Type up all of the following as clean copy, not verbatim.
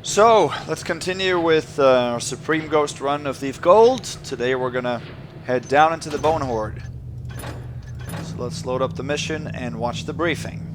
So, let's continue with our Supreme Ghost run of Thief Gold. Today we're gonna head down into the Bonehoard. So let's load up the mission and watch the briefing.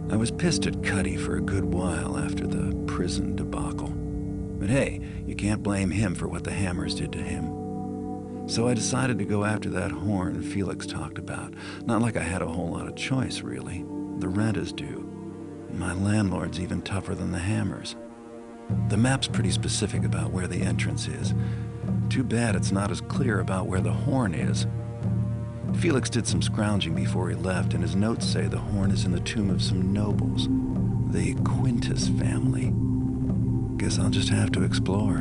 I was pissed at Cuddy for a good while after the prison debacle. But hey, you can't blame him for what the Hammers did to him. So I decided to go after that horn Felix talked about. Not like I had a whole lot of choice, really. The rent is due. My landlord's even tougher than the Hammers. The map's pretty specific about where the entrance is. Too bad it's not as clear about where the horn is. Felix did some scrounging before he left, and his notes say the horn is in the tomb of some nobles. The Quintus family. Guess I'll just have to explore.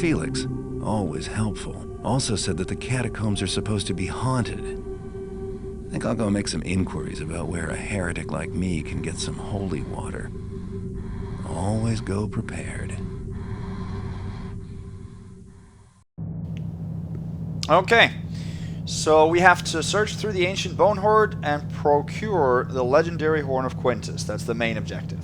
Felix, always helpful, also said that the catacombs are supposed to be haunted. I think I'll go make some inquiries about where a heretic like me can get some holy water. Always go prepared. Okay. So we have to search through the ancient Bonehoard and procure the legendary Horn of Quintus. That's the main objective.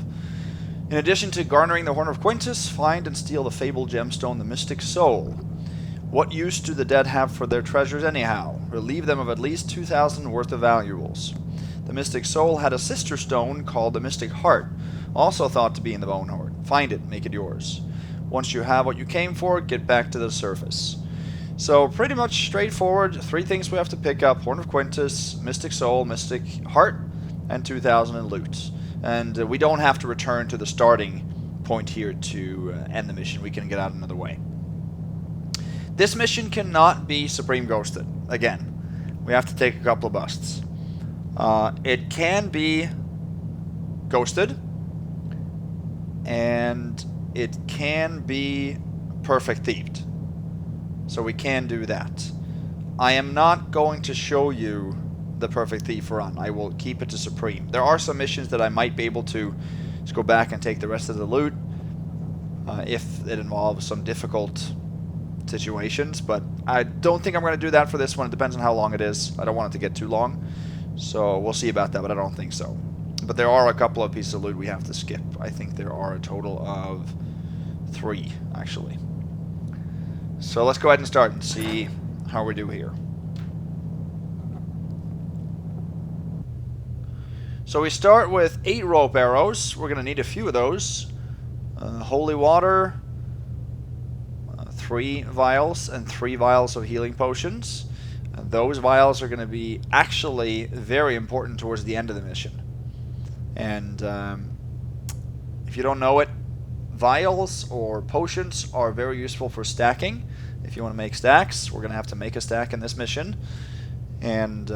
In addition to garnering the Horn of Quintus, find and steal the fabled gemstone, the Mystic Soul. What use do the dead have for their treasures anyhow? Relieve them of at least 2,000 worth of valuables. The Mystic Soul had a sister stone called the Mystic Heart, also thought to be in the Bonehoard. Find it, make it yours. Once you have what you came for, get back to the surface. So pretty much straightforward, 3 things we have to pick up: Horn of Quintus, Mystic Soul, Mystic Heart, and 2,000 in loot. And we don't have to return to the starting point here to end the mission. We can get out another way. This mission cannot be Supreme Ghosted. Again, we have to take a couple of busts. It can be Ghosted, and it can be Perfect Thieved. So we can do that. I am not going to show you the Perfect Thief run. I will keep it to Supreme. There are some missions that I might be able to just go back and take the rest of the loot if it involves some difficult situations, but I don't think I'm going to do that for this one. It depends on how long it is. I don't want it to get too long, so we'll see about that, but I don't think so. But there are a couple of pieces of loot we have to skip. I think there are a total of 3, actually. So let's go ahead and start and see how we do here. So we start with 8 rope arrows. We're going to need a few of those. Holy water, 3 vials, and 3 vials of healing potions. Those vials are going to be actually very important towards the end of the mission. And if you don't know it, vials or potions are very useful for stacking. If you want to make stacks, we're going to have to make a stack in this mission. And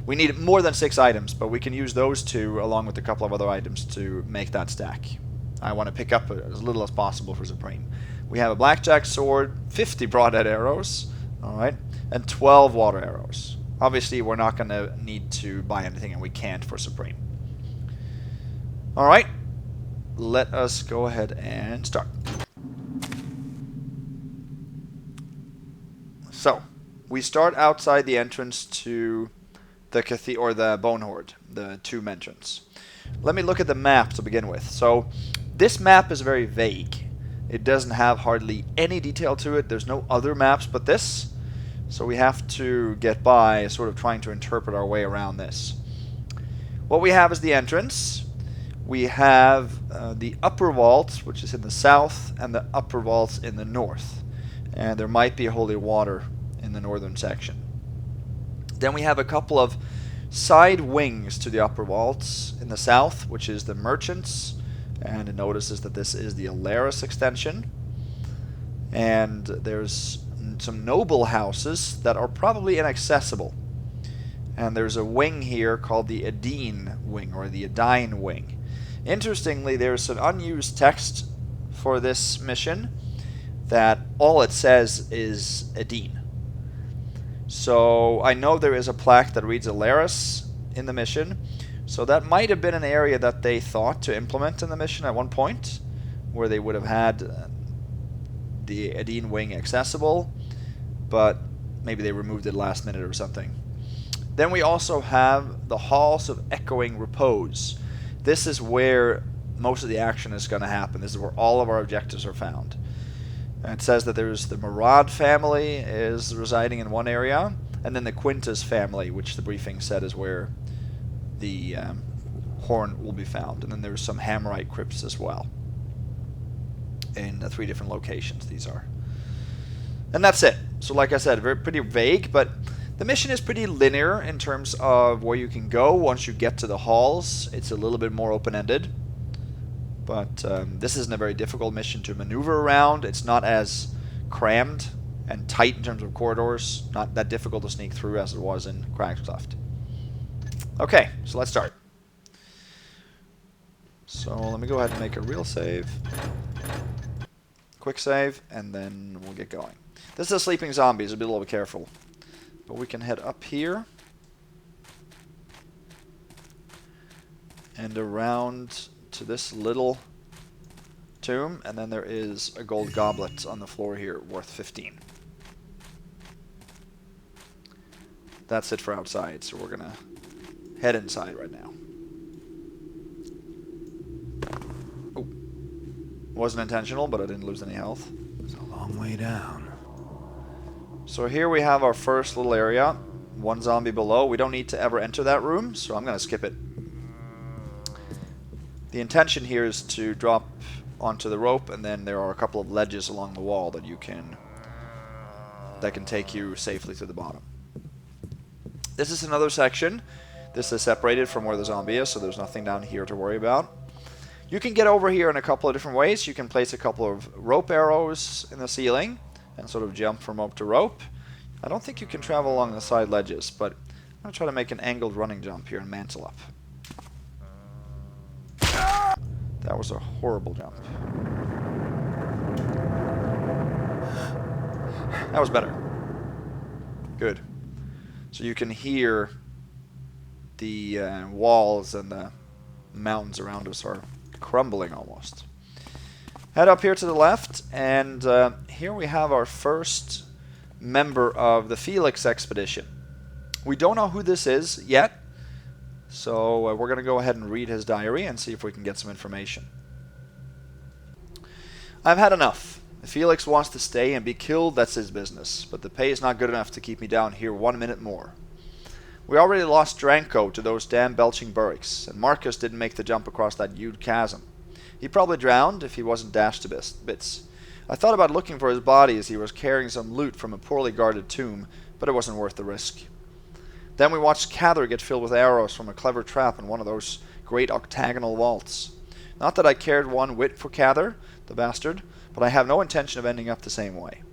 we need more than 6 items, but we can use those 2 along with a couple of other items to make that stack. I want to pick up as little as possible for Supreme. We have a blackjack sword, 50 broadhead arrows, alright, and 12 water arrows. Obviously, we're not going to need to buy anything, and we can't for Supreme. Alright, let us go ahead and start. So, we start outside the entrance to the Bonehoard, the tomb entrance. Let me look at the map to begin with. So, this map is very vague. It doesn't have hardly any detail to it. There's no other maps but this. So we have to get by sort of trying to interpret our way around this. What we have is the entrance. We have the upper vault, which is in the south, and the upper vaults in the north. And there might be holy water in the northern section. Then we have a couple of side wings to the upper vaults. In the south, which is the merchants, and it notices that this is the Alaris extension. And there's some noble houses that are probably inaccessible. And there's a wing here called the Edine wing, or the Edine wing. Interestingly, there's an unused text for this mission that all it says is Edine. So I know there is a plaque that reads Alaris in the mission, so that might have been an area that they thought to implement in the mission at one point, where they would have had the Edine wing accessible, but maybe they removed it last minute or something. Then we also have the Halls of Echoing Repose. This is where most of the action is going to happen. This is where all of our objectives are found. And it says that there's the Murad family is residing in one area, and then the Quintus family, which the briefing said is where the horn will be found. And then there's some Hammerite crypts as well. In 3 different locations these are. And that's it. So like I said, pretty vague, but the mission is pretty linear in terms of where you can go once you get to the halls. It's a little bit more open-ended. But this isn't a very difficult mission to maneuver around. It's not as crammed and tight in terms of corridors. Not that difficult to sneak through as it was in Cragscleft. Okay, so let's start. So let me go ahead and make a real save. Quick save, and then we'll get going. This is a sleeping zombie, so be a little bit careful. But we can head up here. And around to this little tomb, and then there is a gold goblet on the floor here worth 15. That's it for outside, so we're gonna head inside right now. Oh, wasn't intentional, but I didn't lose any health. It's a long way down. So here we have our first little area. One zombie below. We don't need to ever enter that room, so I'm gonna skip it. The intention here is to drop onto the rope, and then there are a couple of ledges along the wall that can take you safely to the bottom. This is another section. This is separated from where the zombie is, so there's nothing down here to worry about. You can get over here in a couple of different ways. You can place a couple of rope arrows in the ceiling and sort of jump from rope to rope. I don't think you can travel along the side ledges, but I'm going to try to make an angled running jump here and mantle up. That was a horrible jump. That was better. Good. So you can hear the walls and the mountains around us are crumbling almost. Head up here to the left, and here we have our first member of the Felix expedition. We don't know who this is yet. So we're going to go ahead and read his diary and see if we can get some information. I've had enough. If Felix wants to stay and be killed, that's his business. But the pay is not good enough to keep me down here 1 minute more. We already lost Dranko to those damn belching burricks, and Marcus didn't make the jump across that huge chasm. He probably drowned if he wasn't dashed to bits. I thought about looking for his body as he was carrying some loot from a poorly guarded tomb, but it wasn't worth the risk. Then we watched Cather get filled with arrows from a clever trap in one of those great octagonal vaults. Not that I cared one whit for Cather, the bastard, but I have no intention of ending up the same way.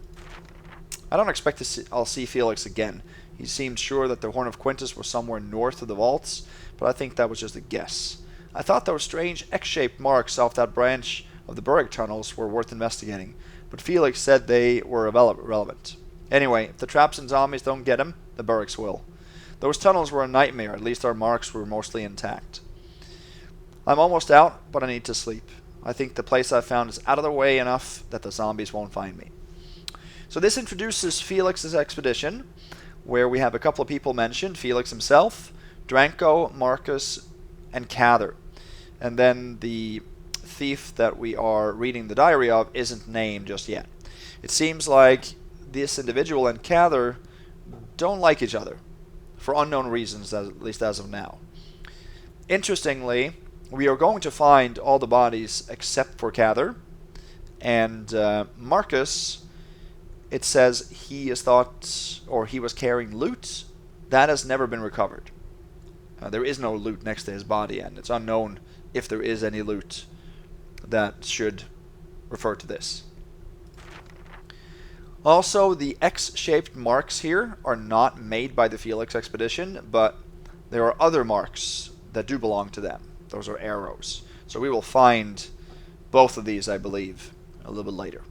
I don't expect I'll see Felix again. He seemed sure that the Horn of Quintus was somewhere north of the vaults, but I think that was just a guess. I thought those strange X-shaped marks off that branch of the Burrick tunnels were worth investigating, but Felix said they were irrelevant. Anyway, if the traps and zombies don't get him, the Burricks will. Those tunnels were a nightmare. At least our marks were mostly intact. I'm almost out, but I need to sleep. I think the place I found is out of the way enough that the zombies won't find me. So this introduces Felix's expedition, where we have a couple of people mentioned. Felix himself, Dranko, Marcus, and Cather. And then the thief that we are reading the diary of isn't named just yet. It seems like this individual and Cather don't like each other. For unknown reasons, at least as of now. Interestingly, we are going to find all the bodies except for Cather. And Marcus, it says he is thought, or he was carrying loot. That has never been recovered. There is no loot next to his body, and it's unknown if there is any loot that should refer to this. Also, the X-shaped marks here are not made by the Felix expedition, but there are other marks that do belong to them. Those are arrows. So we will find both of these, I believe, a little bit later.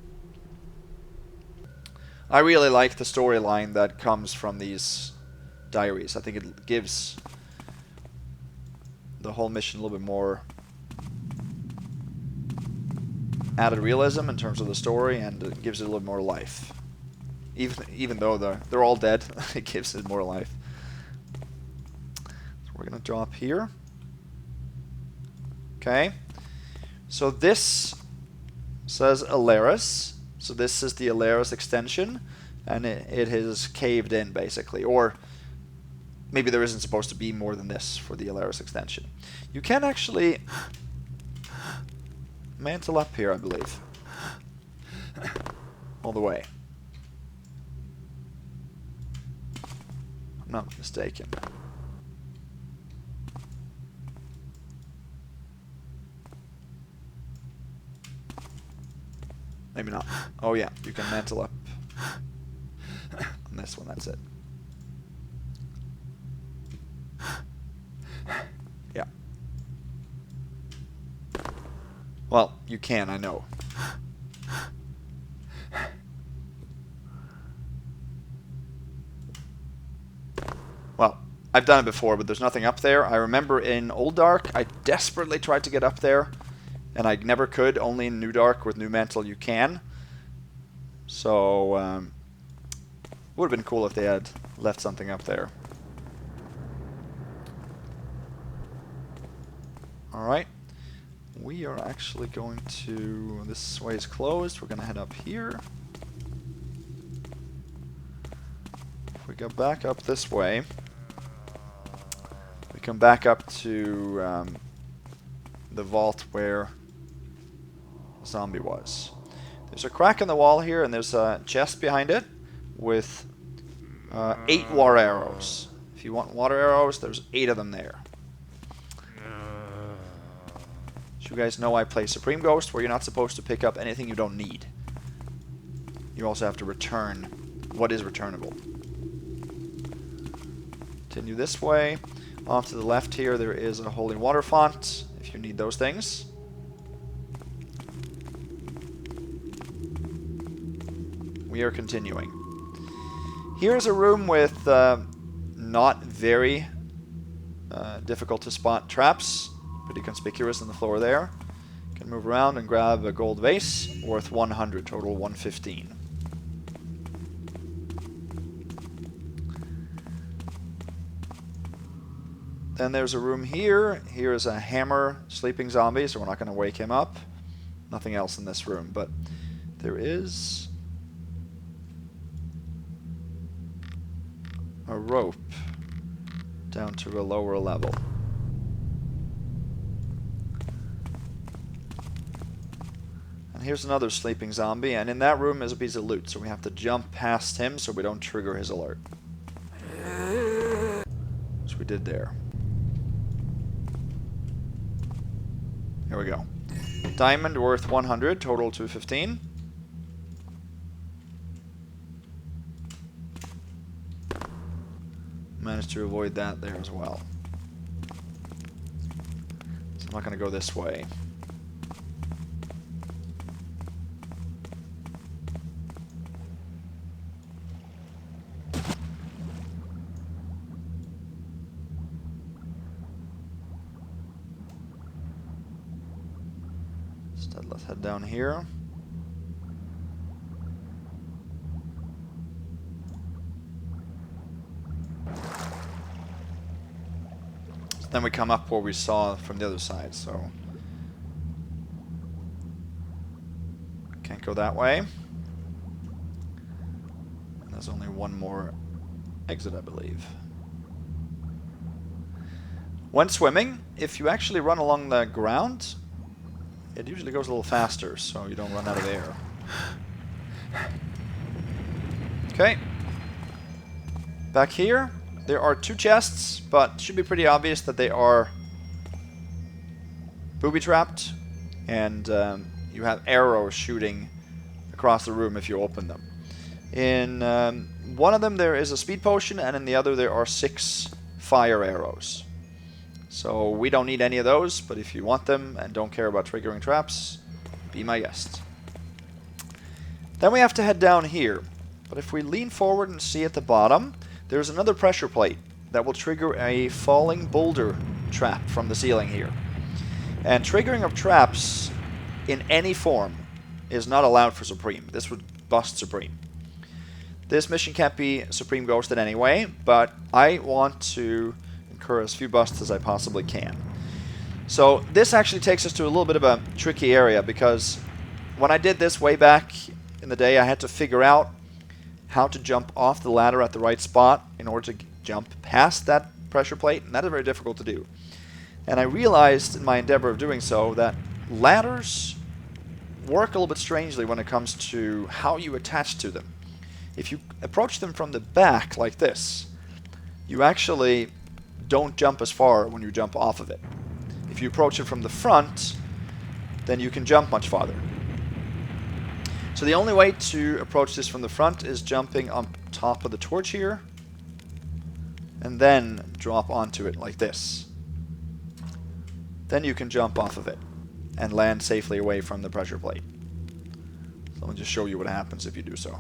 I really like the storyline that comes from these diaries. I think it gives the whole mission a little bit more added realism in terms of the story, and it gives it a little more life. Even though they're all dead, it gives it more life. So we're gonna drop here. Okay. So this says Alaris. So this is the Alaris extension, and it has caved in basically, or maybe there isn't supposed to be more than this for the Alaris extension. You can actually mantle up here, I believe, all the way. I'm not mistaken. Maybe not. Oh yeah, you can mantle up on this one, that's it. Yeah. Well, you can, I know. Well, I've done it before, but there's nothing up there. I remember in Old Dark, I desperately tried to get up there, and I never could. Only in New Dark with New Mantle you can. So, would have been cool if they had left something up there. Alright. We are actually going to... This way is closed. We're going to head up here. If we go back up this way, we come back up to the vault where the zombie was. There's a crack in the wall here, and there's a chest behind it with 8 water arrows. If you want water arrows, there's 8 of them there. So you guys know I play Supreme Ghost, where you're not supposed to pick up anything you don't need. You also have to return what is returnable. Continue this way. Off to the left here, there is a holy water font, if you need those things. We are continuing. Here's a room with not very difficult to spot traps. Pretty conspicuous on the floor there. Can move around and grab a gold vase worth 100, total 115. Then there's a room here. Here is a hammer sleeping zombie, so we're not going to wake him up. Nothing else in this room, but there is a rope down to a lower level. And here's another sleeping zombie, and in that room is a piece of loot, so we have to jump past him so we don't trigger his alert. Which we did there. Here we go. Diamond worth 100, total 215. Managed to avoid that there as well. So I'm not going to go this way. Instead, let's head down here. Then we come up where we saw from the other side, so can't go that way. And there's only one more exit, I believe. When swimming, if you actually run along the ground, it usually goes a little faster, so you don't run out of air. Okay. Back here, there are 2 chests, but it should be pretty obvious that they are booby-trapped, and you have arrows shooting across the room if you open them. In one of them there is a speed potion, and in the other there are 6 fire arrows. So we don't need any of those, but if you want them and don't care about triggering traps, be my guest. Then we have to head down here. But if we lean forward and see at the bottom, there's another pressure plate that will trigger a falling boulder trap from the ceiling here. And triggering of traps in any form is not allowed for Supreme. This would bust Supreme. This mission can't be Supreme Ghosted anyway, but I want to incur as few busts as I possibly can. So this actually takes us to a little bit of a tricky area, because when I did this way back in the day, I had to figure out how to jump off the ladder at the right spot in order to jump past that pressure plate, and that is very difficult to do. And I realized in my endeavor of doing so that ladders work a little bit strangely when it comes to how you attach to them. If you approach them from the back like this, you actually don't jump as far when you jump off of it. If you approach it from the front, then you can jump much farther. So the only way to approach this from the front is jumping on top of the torch here, and then drop onto it like this. Then you can jump off of it and land safely away from the pressure plate. So let me just show you what happens if you do so.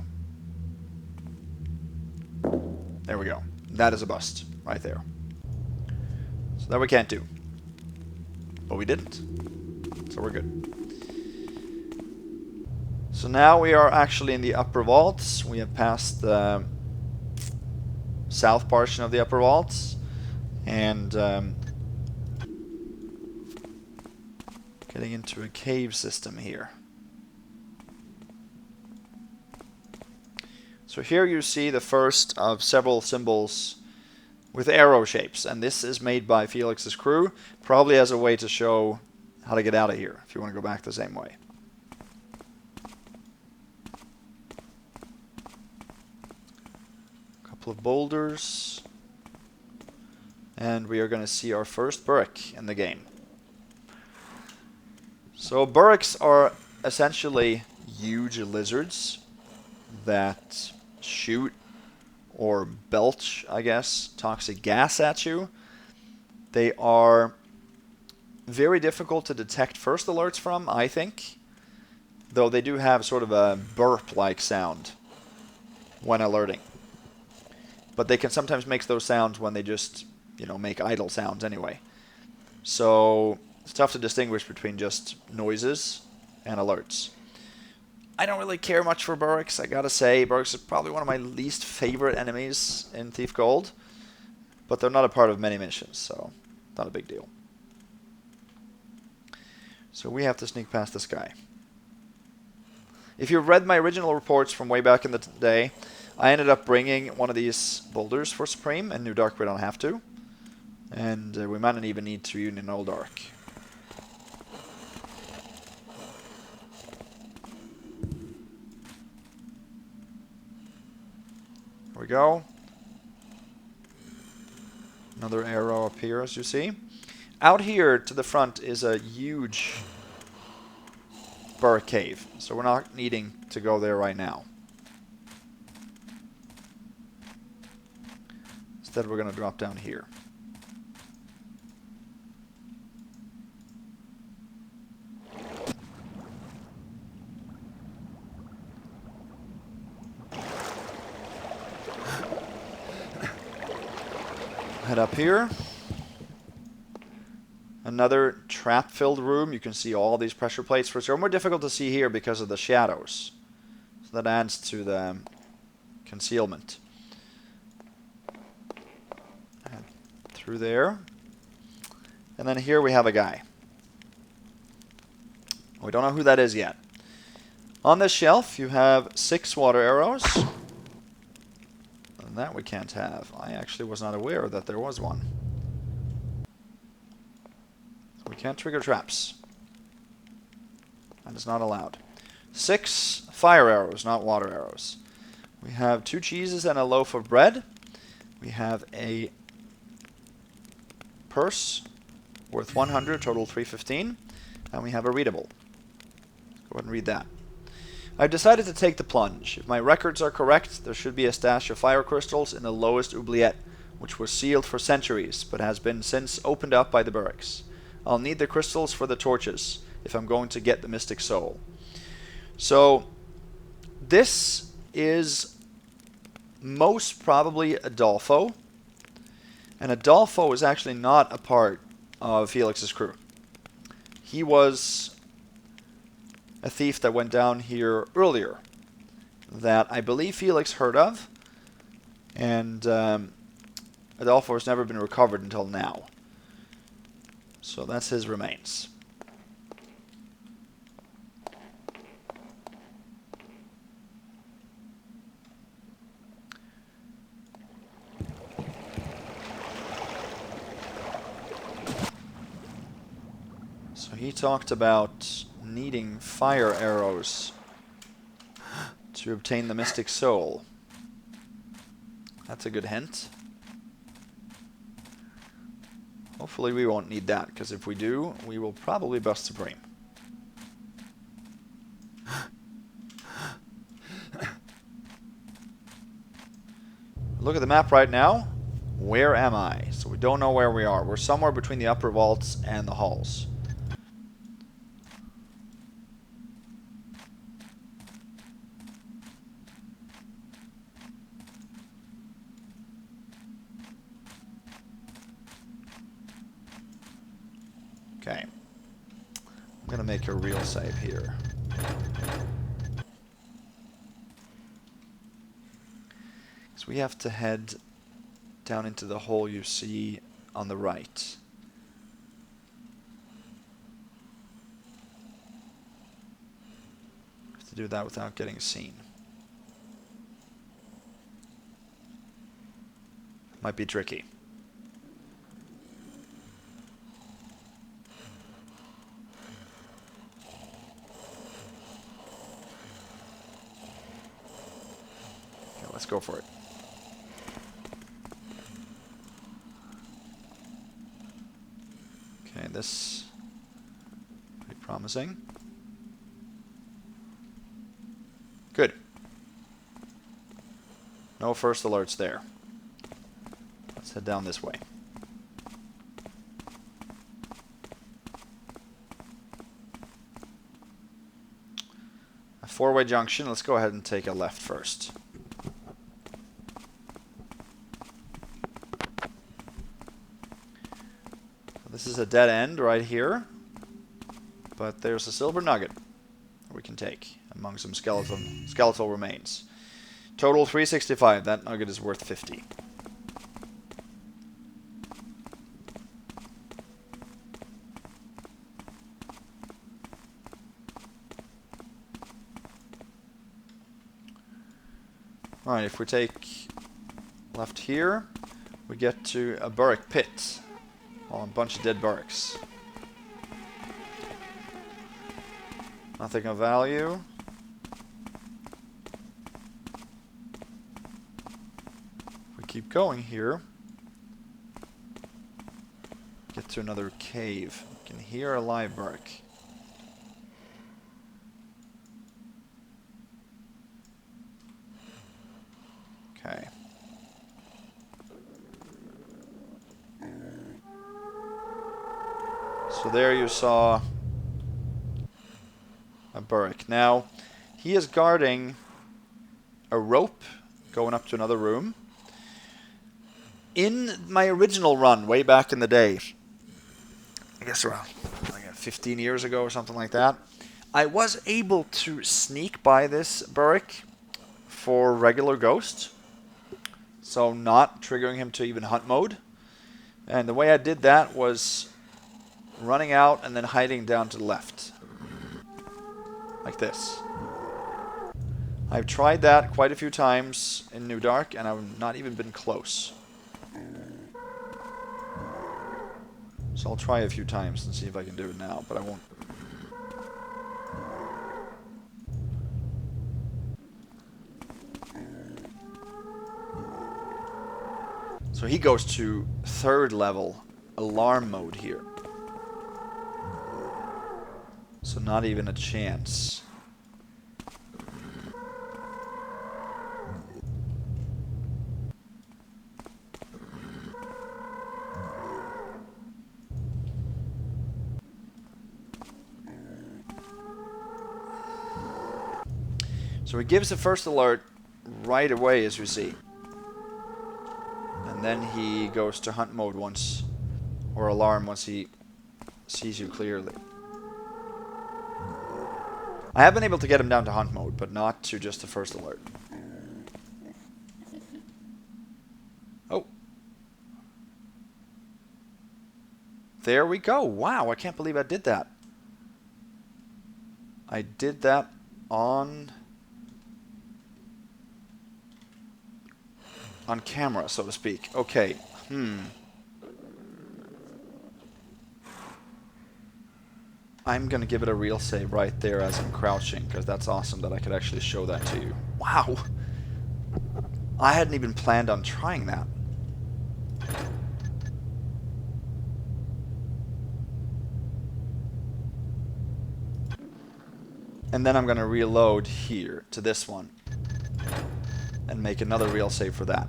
There we go. That is a bust right there. So that we can't do. But we didn't. So we're good. So now we are actually in the upper vaults. We have passed the south portion of the upper vaults. And getting into a cave system here. So here you see the first of several symbols with arrow shapes, and this is made by Felix's crew, probably as a way to show how to get out of here, if you want to go back the same way. A couple of boulders, and we are going to see our first burrick in the game. So burricks are essentially huge lizards that shoot or belch, I guess, toxic gas at you. They are very difficult to detect first alerts from, I think, though they do have sort of a burp-like sound when alerting. But they can sometimes make those sounds when they just, you know, make idle sounds anyway. So it's tough to distinguish between just noises and alerts. I don't really care much for burricks, I gotta say. Burricks are probably one of my least favorite enemies in Thief Gold, but they're not a part of many missions, so not a big deal. So we have to sneak past this guy. If you've read my original reports from way back in the day, I ended up bringing one of these boulders for Supreme. In New Dark we don't have to, and we might not even need to in Old Dark. There we go. Another arrow up here, as you see. Out here to the front is a huge burrick cave, so we're not needing to go there right now. Instead, we're going to drop down here. Head up here. Another trap-filled room. You can see all these pressure plates, which are more difficult to see here because of the shadows. So that adds to the concealment. Head through there. And then here we have a guy. We don't know who that is yet. On this shelf you have 6 water arrows. And that we can't have. I actually was not aware that there was one. We can't trigger traps. That is not allowed. 6 fire arrows, not water arrows. We have 2 cheeses and a loaf of bread. We have a purse worth 100, total 315, and we have a readable. Let's go ahead and read that. I've decided to take the plunge. If my records are correct, there should be a stash of fire crystals in the lowest oubliette, which was sealed for centuries, but has been since opened up by the burricks. I'll need the crystals for the torches if I'm going to get the mystic soul. So, this is most probably Adolfo, and Adolfo is actually not a part of Felix's crew. He was a thief that went down here earlier that I believe Felix heard of, and Adolfo has never been recovered until now. So that's his remains. So he talked about needing fire arrows to obtain the mystic soul. That's a good hint. Hopefully we won't need that, because if we do, we will probably bust Supreme. Look at the map right now. Where am I? So we don't know where we are. We're somewhere between the upper vaults and the halls. Okay. I'm going to make a real save here. So we have to head down into the hole you see on the right. Have to do that without getting seen. Might be tricky. Let's go for it. Okay, this pretty promising. Good. No first alerts there. Let's head down this way. A four-way junction. Let's go ahead and take a left first. This is a dead end right here, but there's a silver nugget we can take among some skeletal remains. Total 365. That nugget is worth 50. Alright, if we take left here, we get to a Burrick pit. Oh, a bunch of dead burricks. Nothing of value. If we keep going here, get to another cave. We can hear a live burrick. Okay. So there you saw a burrick. Now, he is guarding a rope going up to another room. In my original run, way back in the day, I guess around like 15 years ago or something like that, I was able to sneak by this burrick for regular ghost. So not triggering him to even hunt mode. And the way I did that was running out and then hiding down to the left. Like this. I've tried that quite a few times in New Dark, and I've not even been close. So I'll try a few times and see if I can do it now, but I won't. So he goes to 3rd level alarm mode here. So not even a chance. So he gives the first alert right away, as we see. And then he goes to hunt mode once, or alarm once he sees you clearly. I have been able to get him down to hunt mode, but not to just the first alert. Oh. There we go. Wow, I can't believe I did that. I did that on camera, so to speak. Okay. I'm going to give it a real save right there as I'm crouching, because that's awesome that I could actually show that to you. Wow! I hadn't even planned on trying that. And then I'm going to reload here to this one and make another real save for that.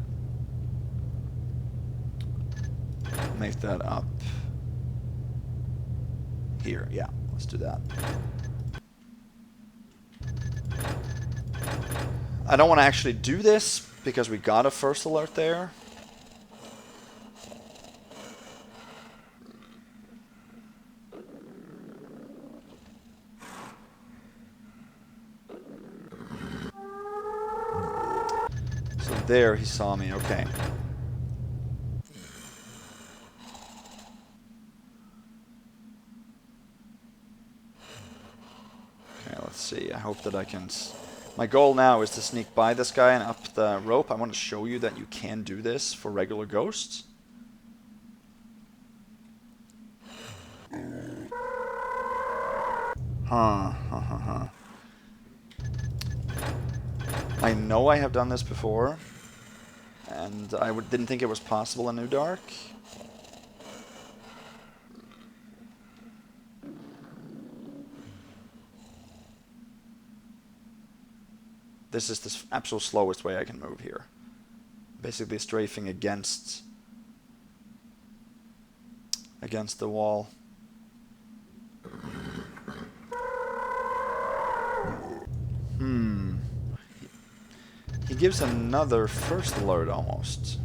Make that up here. Yeah, let's do that. I don't want to actually do this because we got a first alert there. So there he saw me, okay. Let's see, I hope that I can... My goal now is to sneak by this guy and up the rope. I want to show you that you can do this for regular ghosts. I know I have done this before, and I didn't think it was possible in New Dark. This is the absolute slowest way I can move here. Basically strafing against the wall. He gives another first alert almost.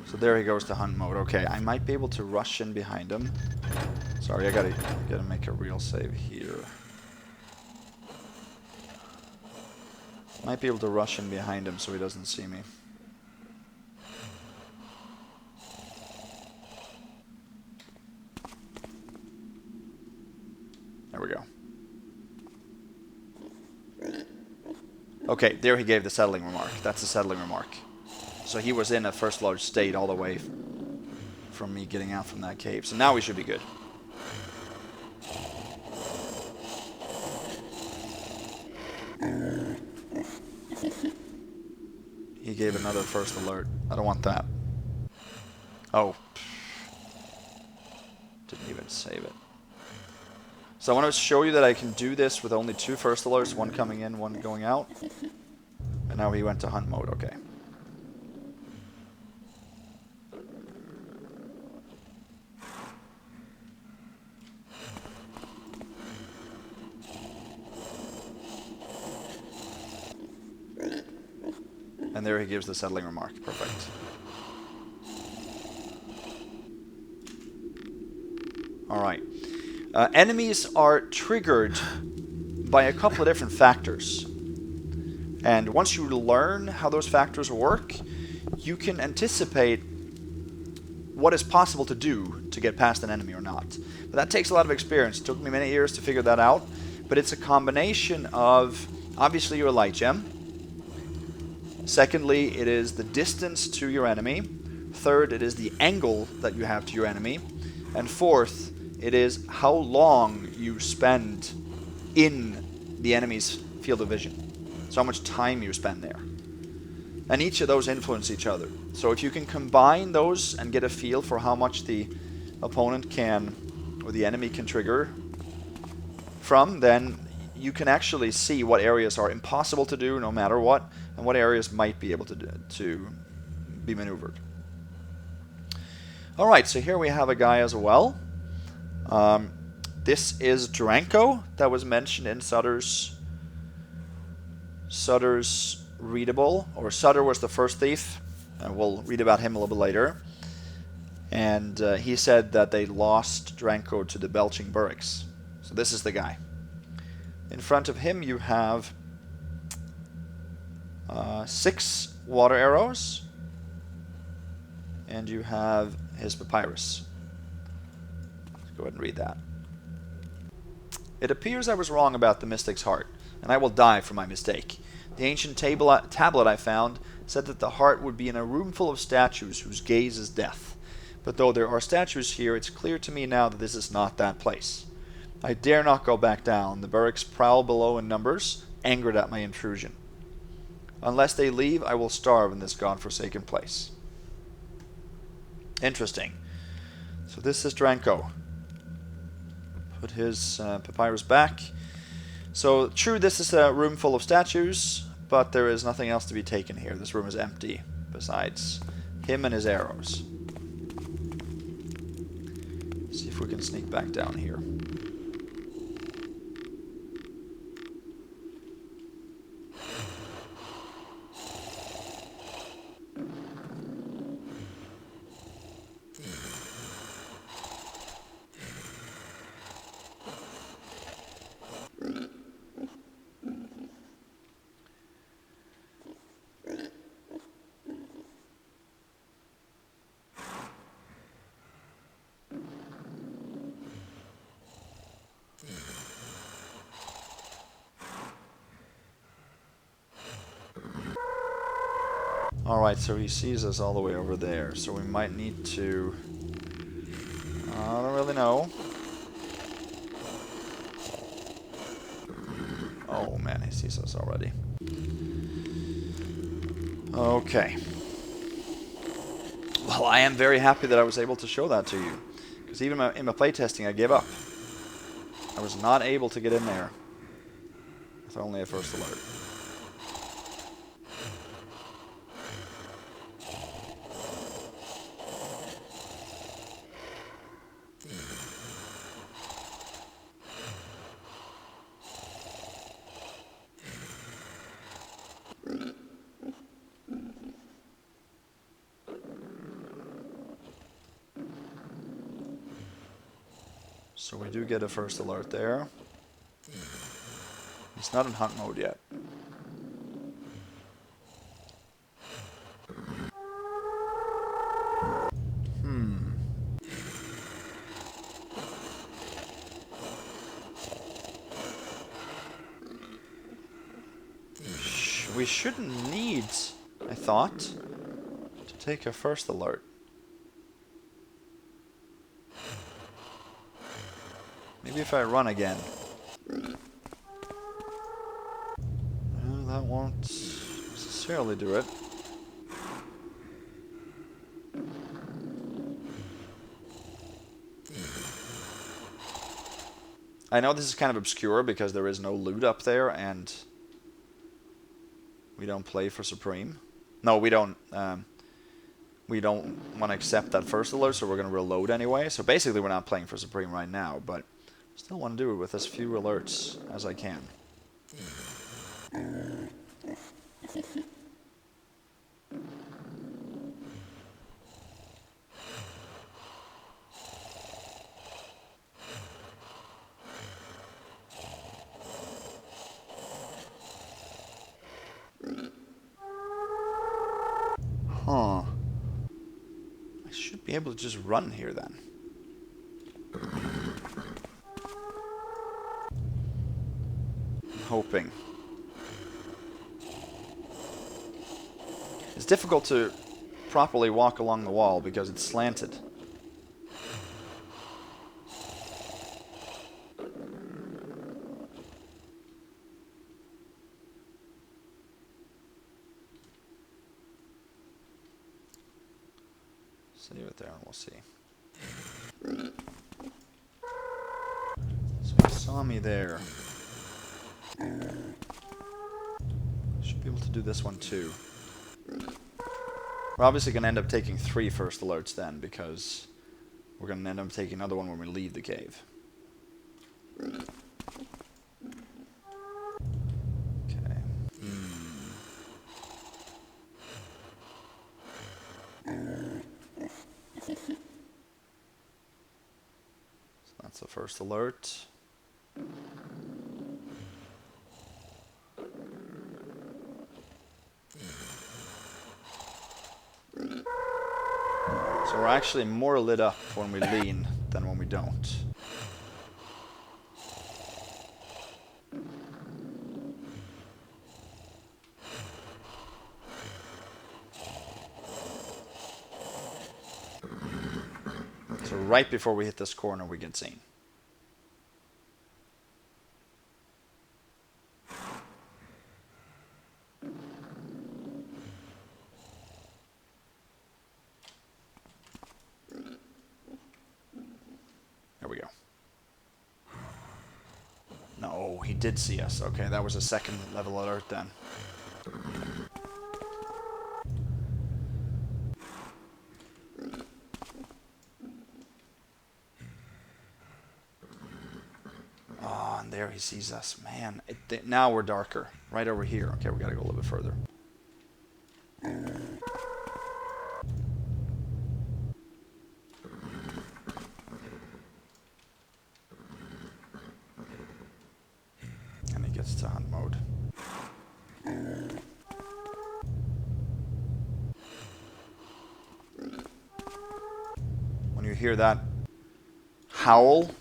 So there he goes to hunt mode. Okay, I might be able to rush in behind him. Sorry, I gotta make a real save here. Might be able to rush in behind him so he doesn't see me. There we go. Okay, there he gave the settling remark. That's the settling remark. So he was in a first large state all the way from me getting out from that cave. So now we should be good. He gave another first alert. I don't want that. Oh. Didn't even save it. So I want to show you that I can do this with only 2 first alerts, one coming in, one going out. And now he went to hunt mode, okay. And there he gives the settling remark. Perfect. Alright. Enemies are triggered by a couple of different factors. And once you learn how those factors work, you can anticipate what is possible to do to get past an enemy or not. But that takes a lot of experience. It took me many years to figure that out. But it's a combination of, obviously, your light gem. Secondly, it is the distance to your enemy. Third, it is the angle that you have to your enemy. And fourth, it is how long you spend in the enemy's field of vision. So how much time you spend there. And each of those influence each other. So if you can combine those and get a feel for how much the opponent can, or the enemy can trigger from, then you can actually see what areas are impossible to do no matter what, and what areas might be able to be maneuvered. Alright, so here we have a guy as well. This is Dranko that was mentioned in Sutter's readable, or Sutter was the first thief, and we'll read about him a little bit later. And he said that they lost Dranko to the belching burricks. So this is the guy. In front of him you have 6 water arrows, and you have his papyrus. Let's go ahead and read that. It appears I was wrong about the mystic's heart, and I will die for my mistake. The ancient tablet I found said that the heart would be in a room full of statues whose gaze is death. But though there are statues here, it's clear to me now that this is not that place. I dare not go back down. The burricks prowl below in numbers, angered at my intrusion. Unless they leave, I will starve in this god-forsaken place. Interesting. So this is Dranko. Put his papyrus back. So true, this is a room full of statues, but there is nothing else to be taken here. This room is empty, besides him and his arrows. Let's see if we can sneak back down here. Alright, so he sees us all the way over there, so we might need to... I don't really know. Oh man, he sees us already. Okay. Well, I am very happy that I was able to show that to you. Because even in my playtesting, I gave up. I was not able to get in there with only a first alert. So we do get a first alert there. He's not in hunt mode yet. We shouldn't need, I thought, to take a first alert. Maybe if I run again. Well, that won't necessarily do it. I know this is kind of obscure because there is no loot up there and we don't play for Supreme. No, we don't want to accept that first alert, so we're going to reload anyway. So basically we're not playing for Supreme right now, but still want to do it with as few alerts as I can. Huh. I should be able to just run here then. I'm hoping. It's difficult to properly walk along the wall because it's slanted. Save it there and we'll see. So he saw me there. Should be able to do this one too. We're obviously going to end up taking 3 first alerts then, because we're going to end up taking another one when we leave the cave. Okay. So that's the first alert. So we're actually more lit up when we lean than when we don't. So right before we hit this corner, we get seen. There we go. No, he did see us. Okay, that was a second level alert then. Oh, and there he sees us. Man, now we're darker. Right over here. Okay, we gotta go a little bit further. And he gets to hunt mode. When you hear that howl,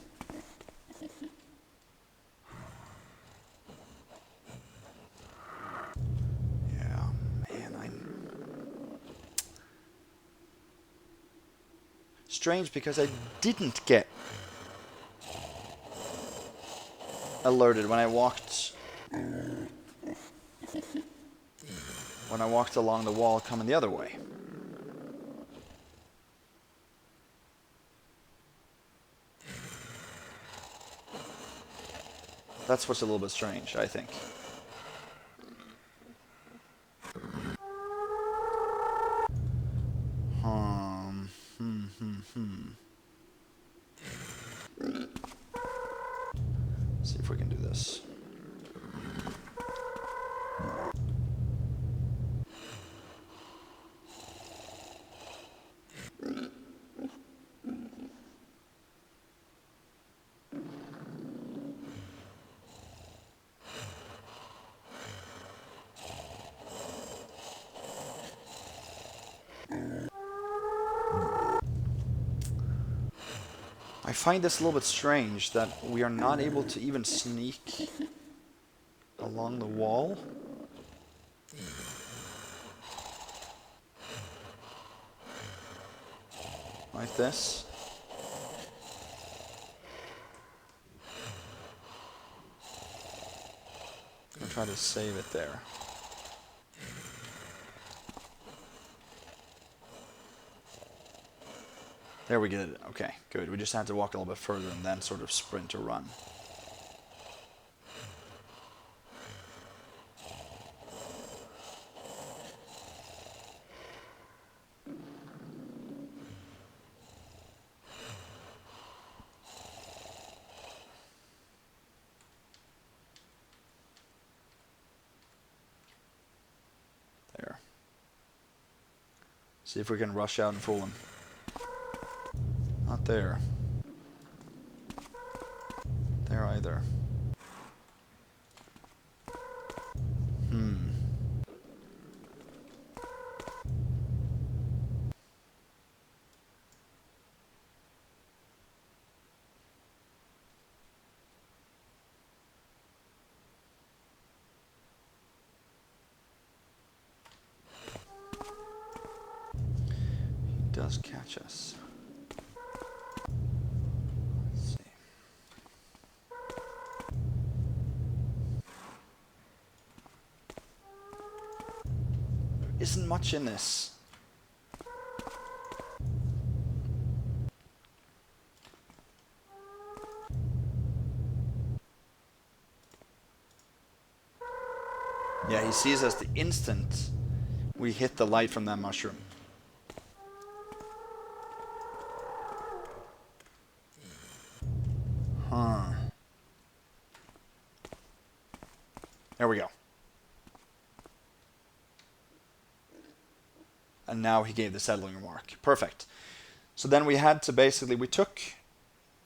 strange because I didn't get alerted when I walked along the wall coming the other way. That's what's a little bit strange, I think. See if we can do this. I find this a little bit strange that we are not able to even sneak along the wall. Like this. I'm gonna try to save it there. There we get it. Okay, good. We just had to walk a little bit further and then sort of sprint or run. There. See if we can rush out and fool him. Not there. There either. does catch us. Let's see. There isn't much in this. Yeah, he sees us the instant we hit the light from that mushroom. Huh. There we go. And now he gave the settling remark. Perfect. So then we had to basically,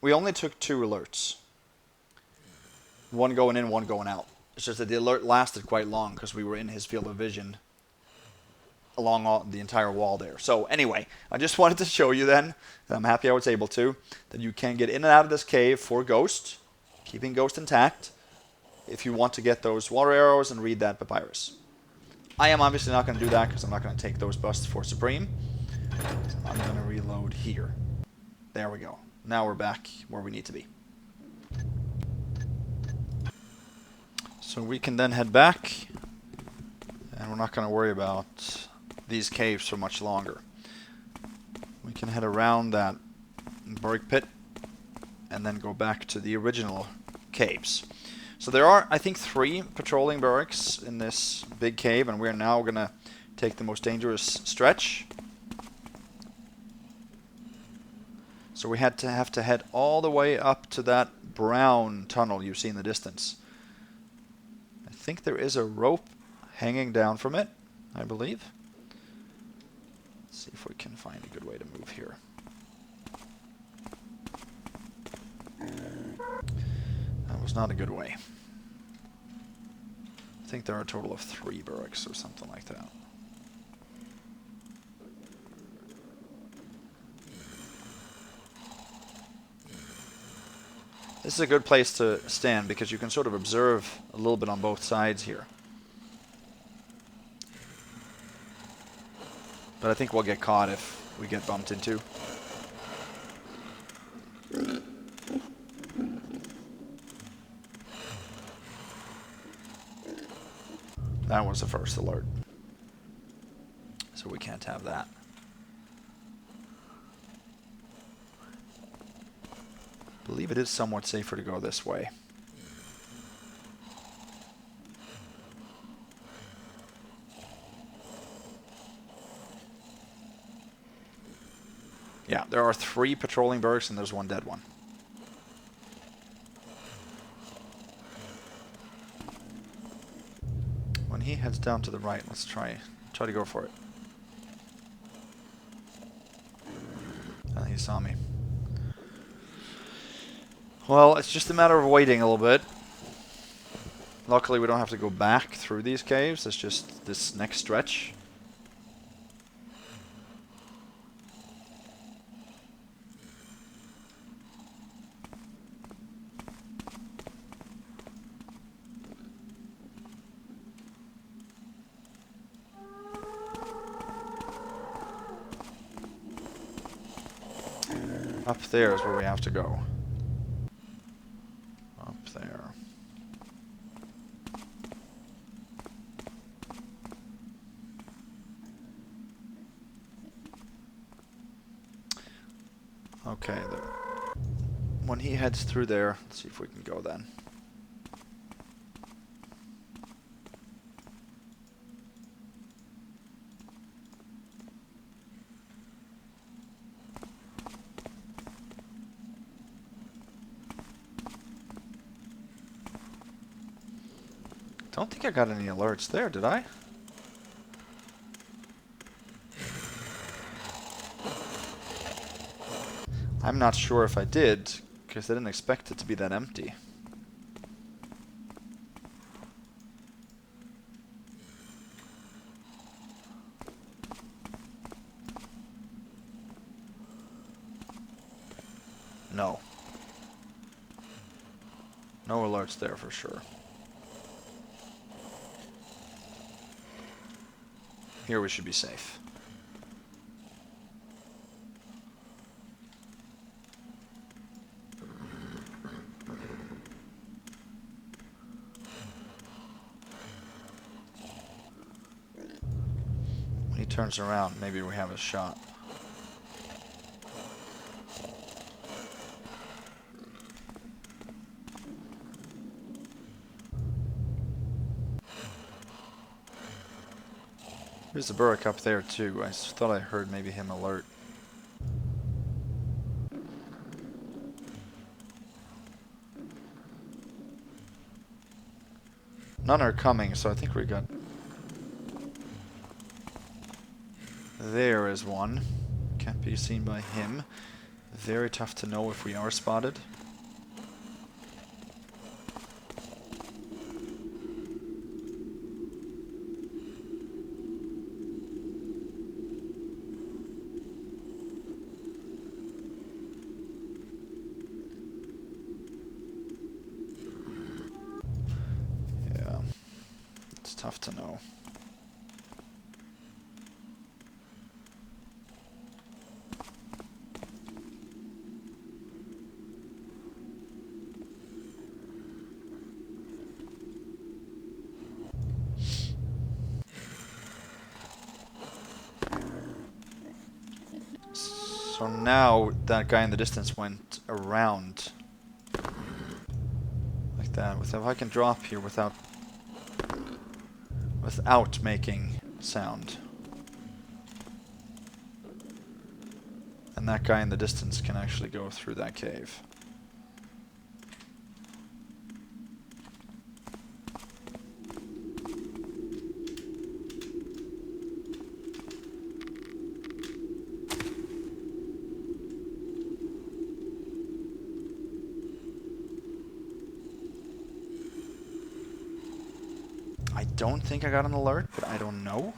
we only took 2 alerts. One going in, one going out. It's just that the alert lasted quite long because we were in his field of vision along the entire wall there. So anyway, I just wanted to show you then, and I'm happy I was able to, that you can get in and out of this cave for Ghost, keeping Ghost intact, if you want to get those water arrows and read that papyrus. I am obviously not going to do that because I'm not going to take those busts for Supreme. I'm going to reload here. There we go. Now we're back where we need to be. So we can then head back, and we're not going to worry about these caves for much longer. We can head around that Burrick pit and then go back to the original caves. So there are, I think, 3 patrolling burricks in this big cave, and we're now going to take the most dangerous stretch. So we have to head all the way up to that brown tunnel you see in the distance. I think there is a rope hanging down from it, I believe. Let's see if we can find a good way to move here. That was not a good way. I think there are a total of 3 burricks or something like that. This is a good place to stand because you can sort of observe a little bit on both sides here. But I think we'll get caught if we get bumped into. That was the first alert. So we can't have that. I believe it is somewhat safer to go this way. Yeah, there are 3 patrolling burricks and there's 1 dead one. When he heads down to the right, let's try to go for it. He saw me. Well, it's just a matter of waiting a little bit. Luckily, we don't have to go back through these caves. It's just this next stretch. Up there is where we have to go. Up there. Okay, when he heads through there, let's see if we can go then. Don't think I got any alerts there, did I? I'm not sure if I did, because I didn't expect it to be that empty. No. No alerts there for sure. Here we should be safe. turns around, maybe we have a shot. There's a Burrick up there too. I thought I heard maybe him alert. None are coming, so I think we got... There is one. Can't be seen by him. Very tough to know if we are spotted. Tough to know. So now that guy in the distance went around like that. If I can drop here without making sound. And that guy in the distance can actually go through that cave. I don't think I got an alert, but I don't know.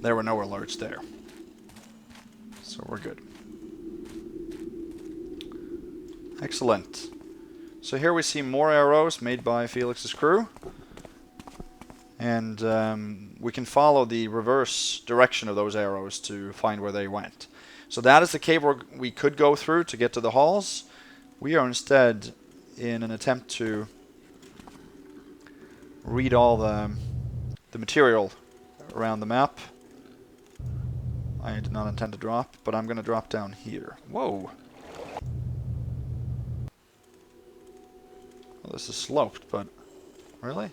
There were no alerts there. So we're good. Excellent. So here we see more arrows made by Felix's crew. And we can follow the reverse direction of those arrows to find where they went. So that is the cave where we could go through to get to the halls. We are instead in an attempt to read all the material around the map. I did not intend to drop, but I'm going to drop down here. Whoa! Well, this is sloped, but... Really?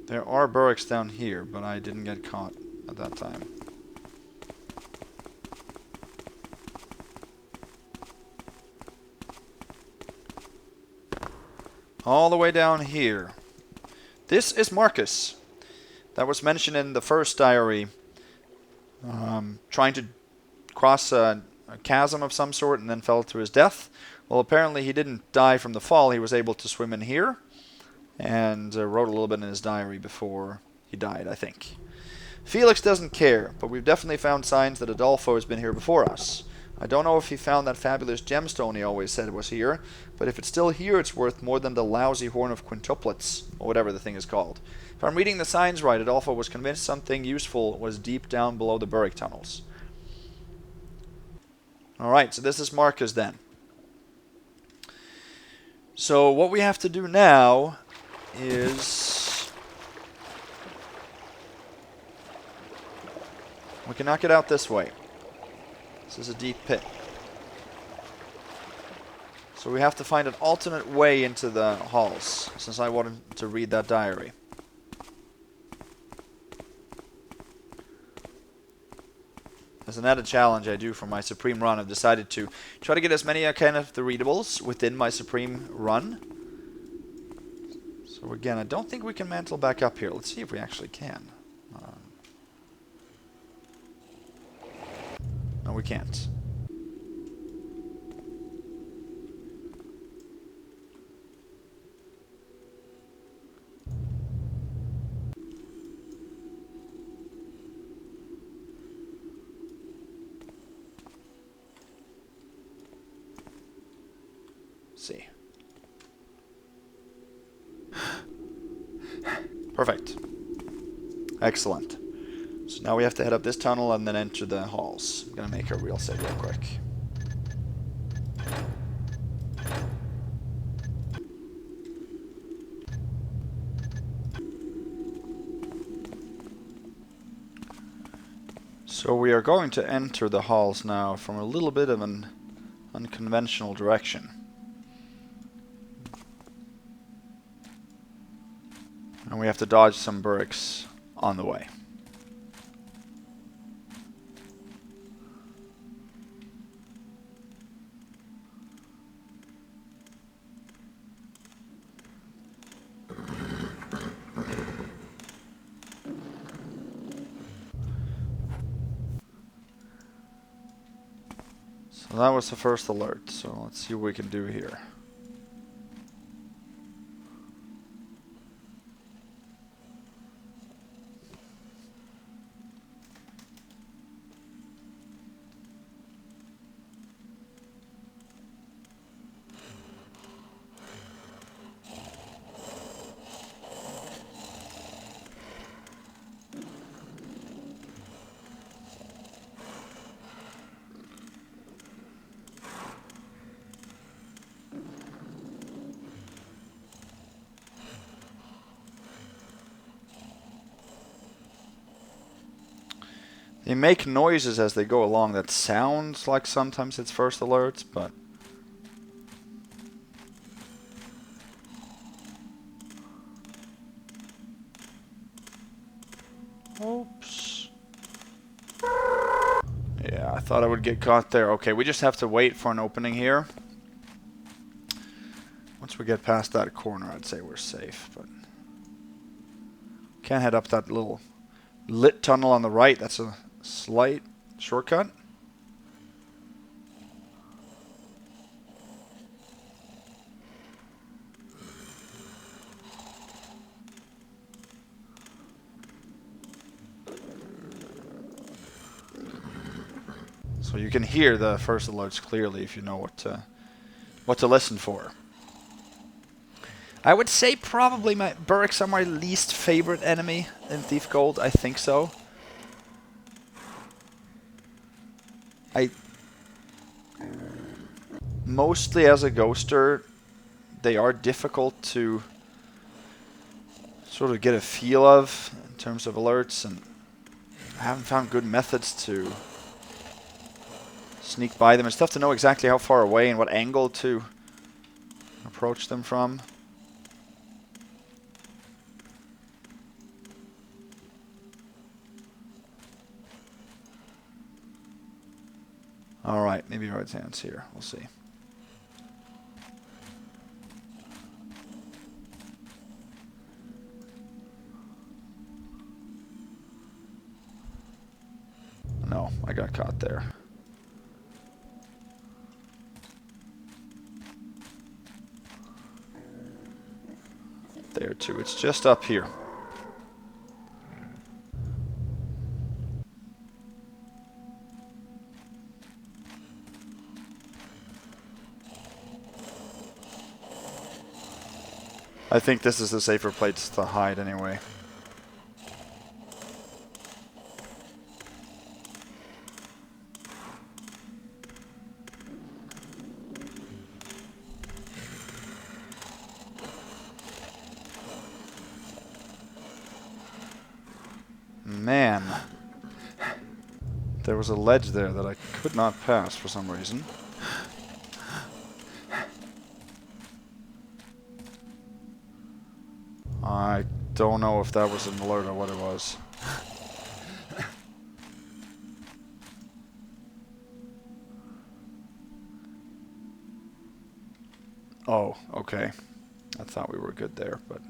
There are burricks down here, but I didn't get caught at that time. All the way down here. This is Marcus. That was mentioned in the first diary. Trying to cross a chasm of some sort and then fell to his death. Well, apparently he didn't die from the fall. He was able to swim in here. And wrote a little bit in his diary before he died, I think. Felix doesn't care, but we've definitely found signs that Adolfo has been here before us. I don't know if he found that fabulous gemstone he always said was here, but if it's still here, it's worth more than the lousy horn of quintuplets, or whatever the thing is called. If I'm reading the signs right, Adolfo was convinced something useful was deep down below the Burrick tunnels. Alright, so this is Marcus then. So what we have to do now is... we can knock it out this way. This is a deep pit. So we have to find an alternate way into the halls, since I wanted to read that diary. As an added challenge I do for my Supreme run, I've decided to try to get as many kind of the readables within my Supreme run. So again, I don't think we can mantle back up here. Let's see if we actually can. No, we can't. see. Perfect. Excellent. So now we have to head up this tunnel and then enter the halls. I'm gonna make a real save real quick. So we are going to enter the halls now from a little bit of an unconventional direction. And we have to dodge some burricks on the way. So that was the first alert, so let's see what we can do here. They make noises as they go along that sounds like sometimes it's first alerts, but oops. Yeah, I thought I would get caught there. Okay, we just have to wait for an opening here. Once we get past that corner, I'd say we're safe, but can't head up that little lit tunnel on the right. That's a slight shortcut. So you can hear the first alerts clearly if you know what to listen for. I would say probably my burricks are my least favorite enemy in Thief Gold. I think so. Mostly as a ghoster, they are difficult to sort of get a feel of in terms of alerts, and I haven't found good methods to sneak by them. It's tough to know exactly how far away and what angle to approach them from. Alright, maybe right hands here. We'll see. No, I got caught there. There too. It's just up here. I think this is the safer place to hide anyway. Man, there was a ledge there that I could not pass for some reason. I don't know if that was an alert or what it was. Oh, okay. I thought we were good there, but...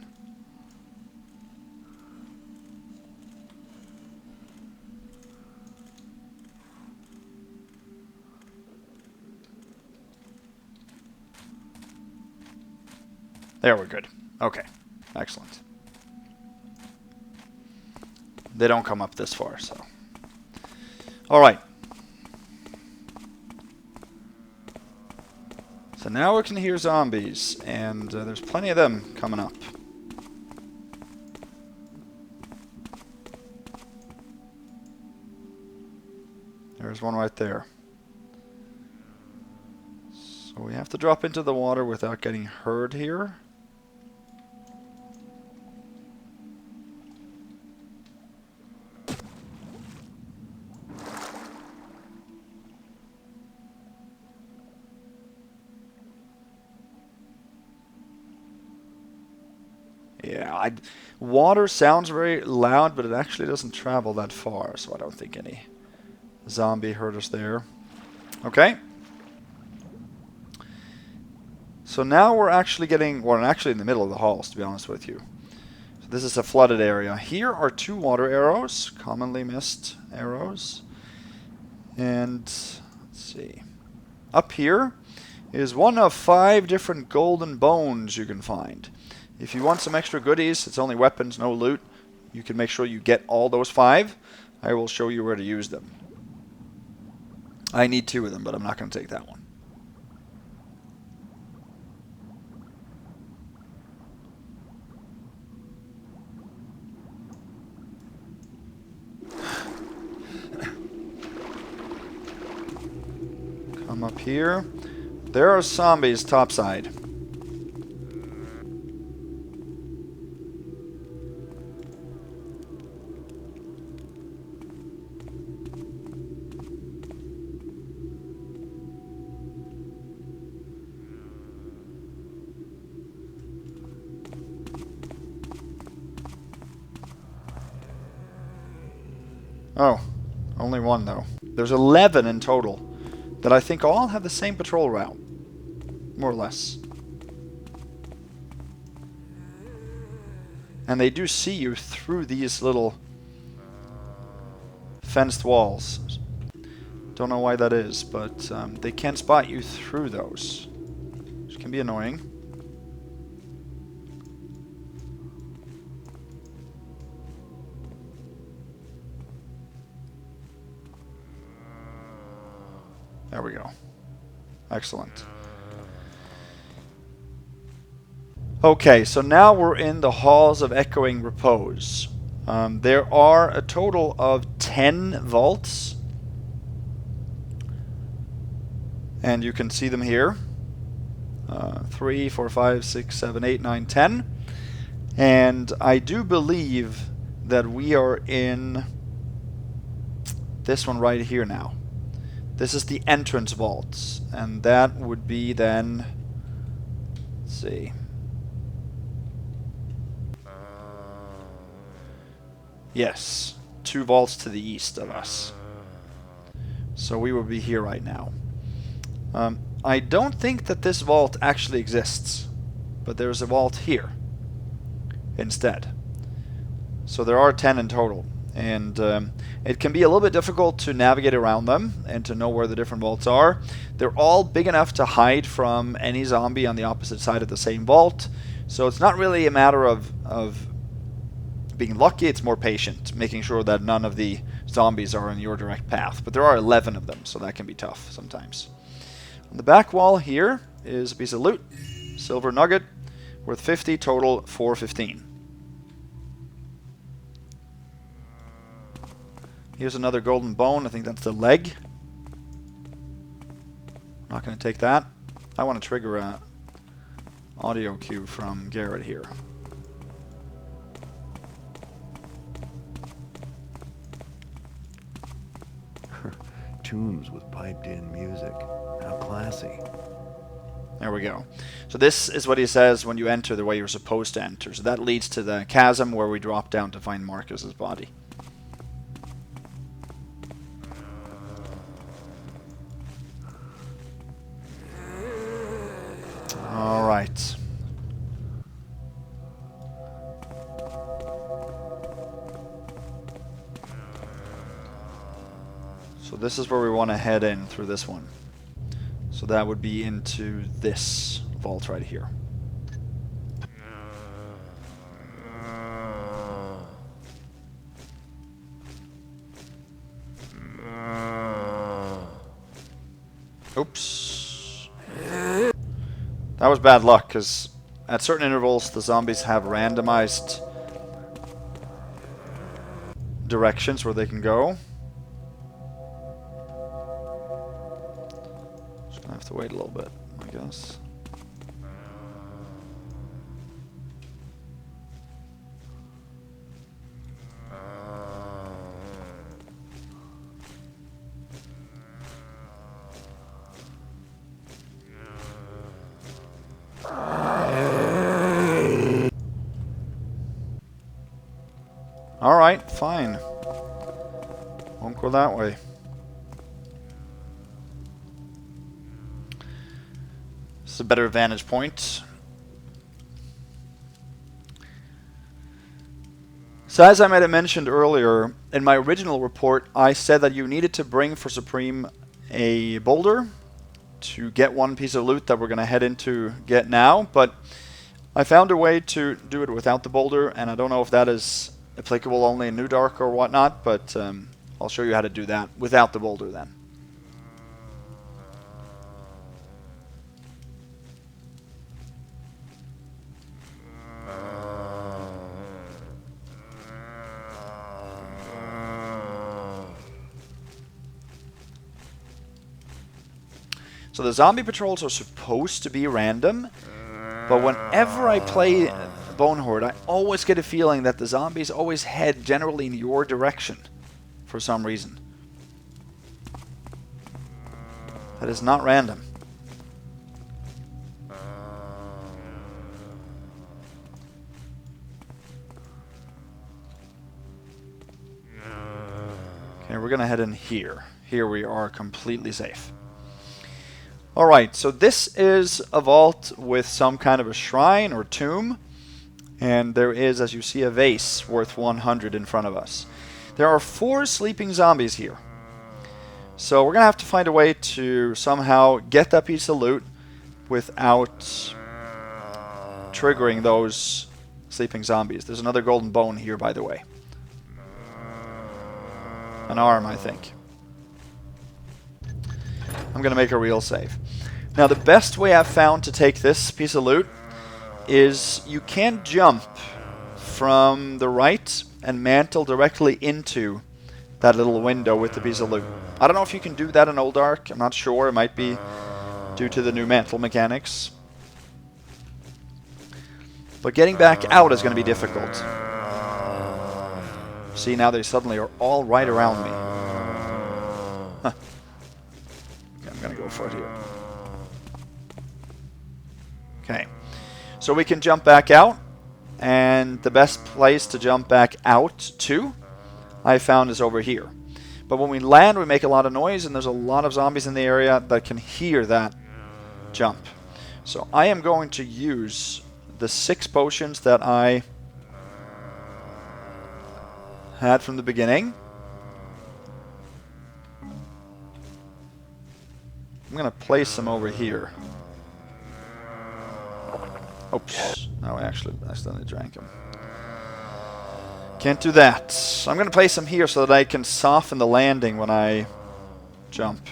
There, we're good. Okay. Excellent. They don't come up this far, so... Alright. Let's So now we can hear zombies, and there's plenty of them coming up. There's one right there. So we have to drop into the water without getting hurt here. Yeah, water sounds very loud, but it actually doesn't travel that far, so I don't think any zombie hurt us there. Okay. So now we're actually getting, well, actually in the middle of the halls, to be honest with you. So this is a flooded area. Here are 2 water arrows, commonly missed arrows. And, let's see. Up here is one of 5 different golden bones you can find. If you want some extra goodies, it's only weapons, no loot. You can make sure you get all those 5. I will show you where to use them. I need 2 of them, but I'm not going to take that one. Come up here. There are zombies topside. Oh, only 1 though. There's 11 in total that I think all have the same patrol route, more or less. And they do see you through these little fenced walls. Don't know why that is, but they can spot you through those, which can be annoying. There we go. Excellent. Okay, so now we're in the Halls of Echoing Repose. There are a total of 10 vaults. And you can see them here. 3, 4, 5, 6, 7, 8, 9, 10. And I do believe that we are in this one right here now. This is the entrance vaults, and that would be then, let's see. Yes, 2 vaults to the east of us. So we would be here right now. I don't think that this vault actually exists, but there's a vault here instead. So there are 10 in total. And it can be a little bit difficult to navigate around them and to know where the different vaults are. They're all big enough to hide from any zombie on the opposite side of the same vault. So it's not really a matter of being lucky, it's more patient, making sure that none of the zombies are in your direct path. But there are 11 of them, so that can be tough sometimes. On the back wall here is a piece of loot. Silver nugget, worth 50, total 415. Here's another golden bone. I think that's the leg. Not going to take that. I want to trigger a audio cue from Garrett here. Tunes with piped-in music. How classy. There we go. So this is what he says when you enter the way you're supposed to enter. So that leads to the chasm where we drop down to find Marcus's body. All right. So this is where we want to head in through this one. So that would be into this vault right here. Oops. That was bad luck, because at certain intervals the zombies have randomized directions where they can go. Just gonna have to wait a little bit, I guess. Alright, fine. Won't go that way. This is a better vantage point. So as I might have mentioned earlier, in my original report, I said that you needed to bring for Supreme a boulder to get one piece of loot that we're going to head into get now, but I found a way to do it without the boulder, and I don't know if that is applicable only in New Dark or whatnot, but I'll show you how to do that without the boulder then. So the zombie patrols are supposed to be random, but whenever I play Bonehoard, I always get a feeling that the zombies always head generally in your direction for some reason. That is not random. Okay, we're gonna head in here. Here we are completely safe. Alright, so this is a vault with some kind of a shrine or tomb. And there is, as you see, a vase worth 100 in front of us. There are 4 sleeping zombies here. So we're going to have to find a way to somehow get that piece of loot without triggering those sleeping zombies. There's another golden bone here, by the way. An arm, I think. I'm going to make a real save. Now, the best way I've found to take this piece of loot is you can jump from the right and mantle directly into that little window with the piece of loot. I don't know if you can do that in Old Ark. I'm not sure. It might be due to the new mantle mechanics. But getting back out is going to be difficult. See, now they suddenly are all right around me. Huh. Okay, I'm going to go for it here. Okay. So we can jump back out, and the best place to jump back out to, I found, is over here. But when we land, we make a lot of noise, and there's a lot of zombies in the area that can hear that jump. So I am going to use the 6 potions that I had from the beginning. I'm going to place them over here. Oops. No, I accidentally drank them. Can't do that. So I'm going to place them here so that I can soften the landing when I jump.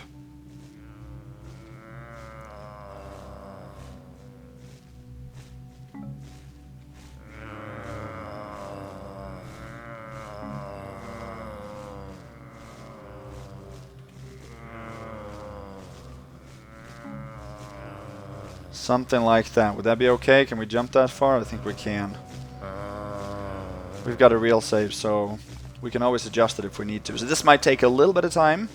Something like that. Would that be okay? Can we jump that far? I think we can. We've got a real save, so we can always adjust it if we need to. So this might take a little bit of time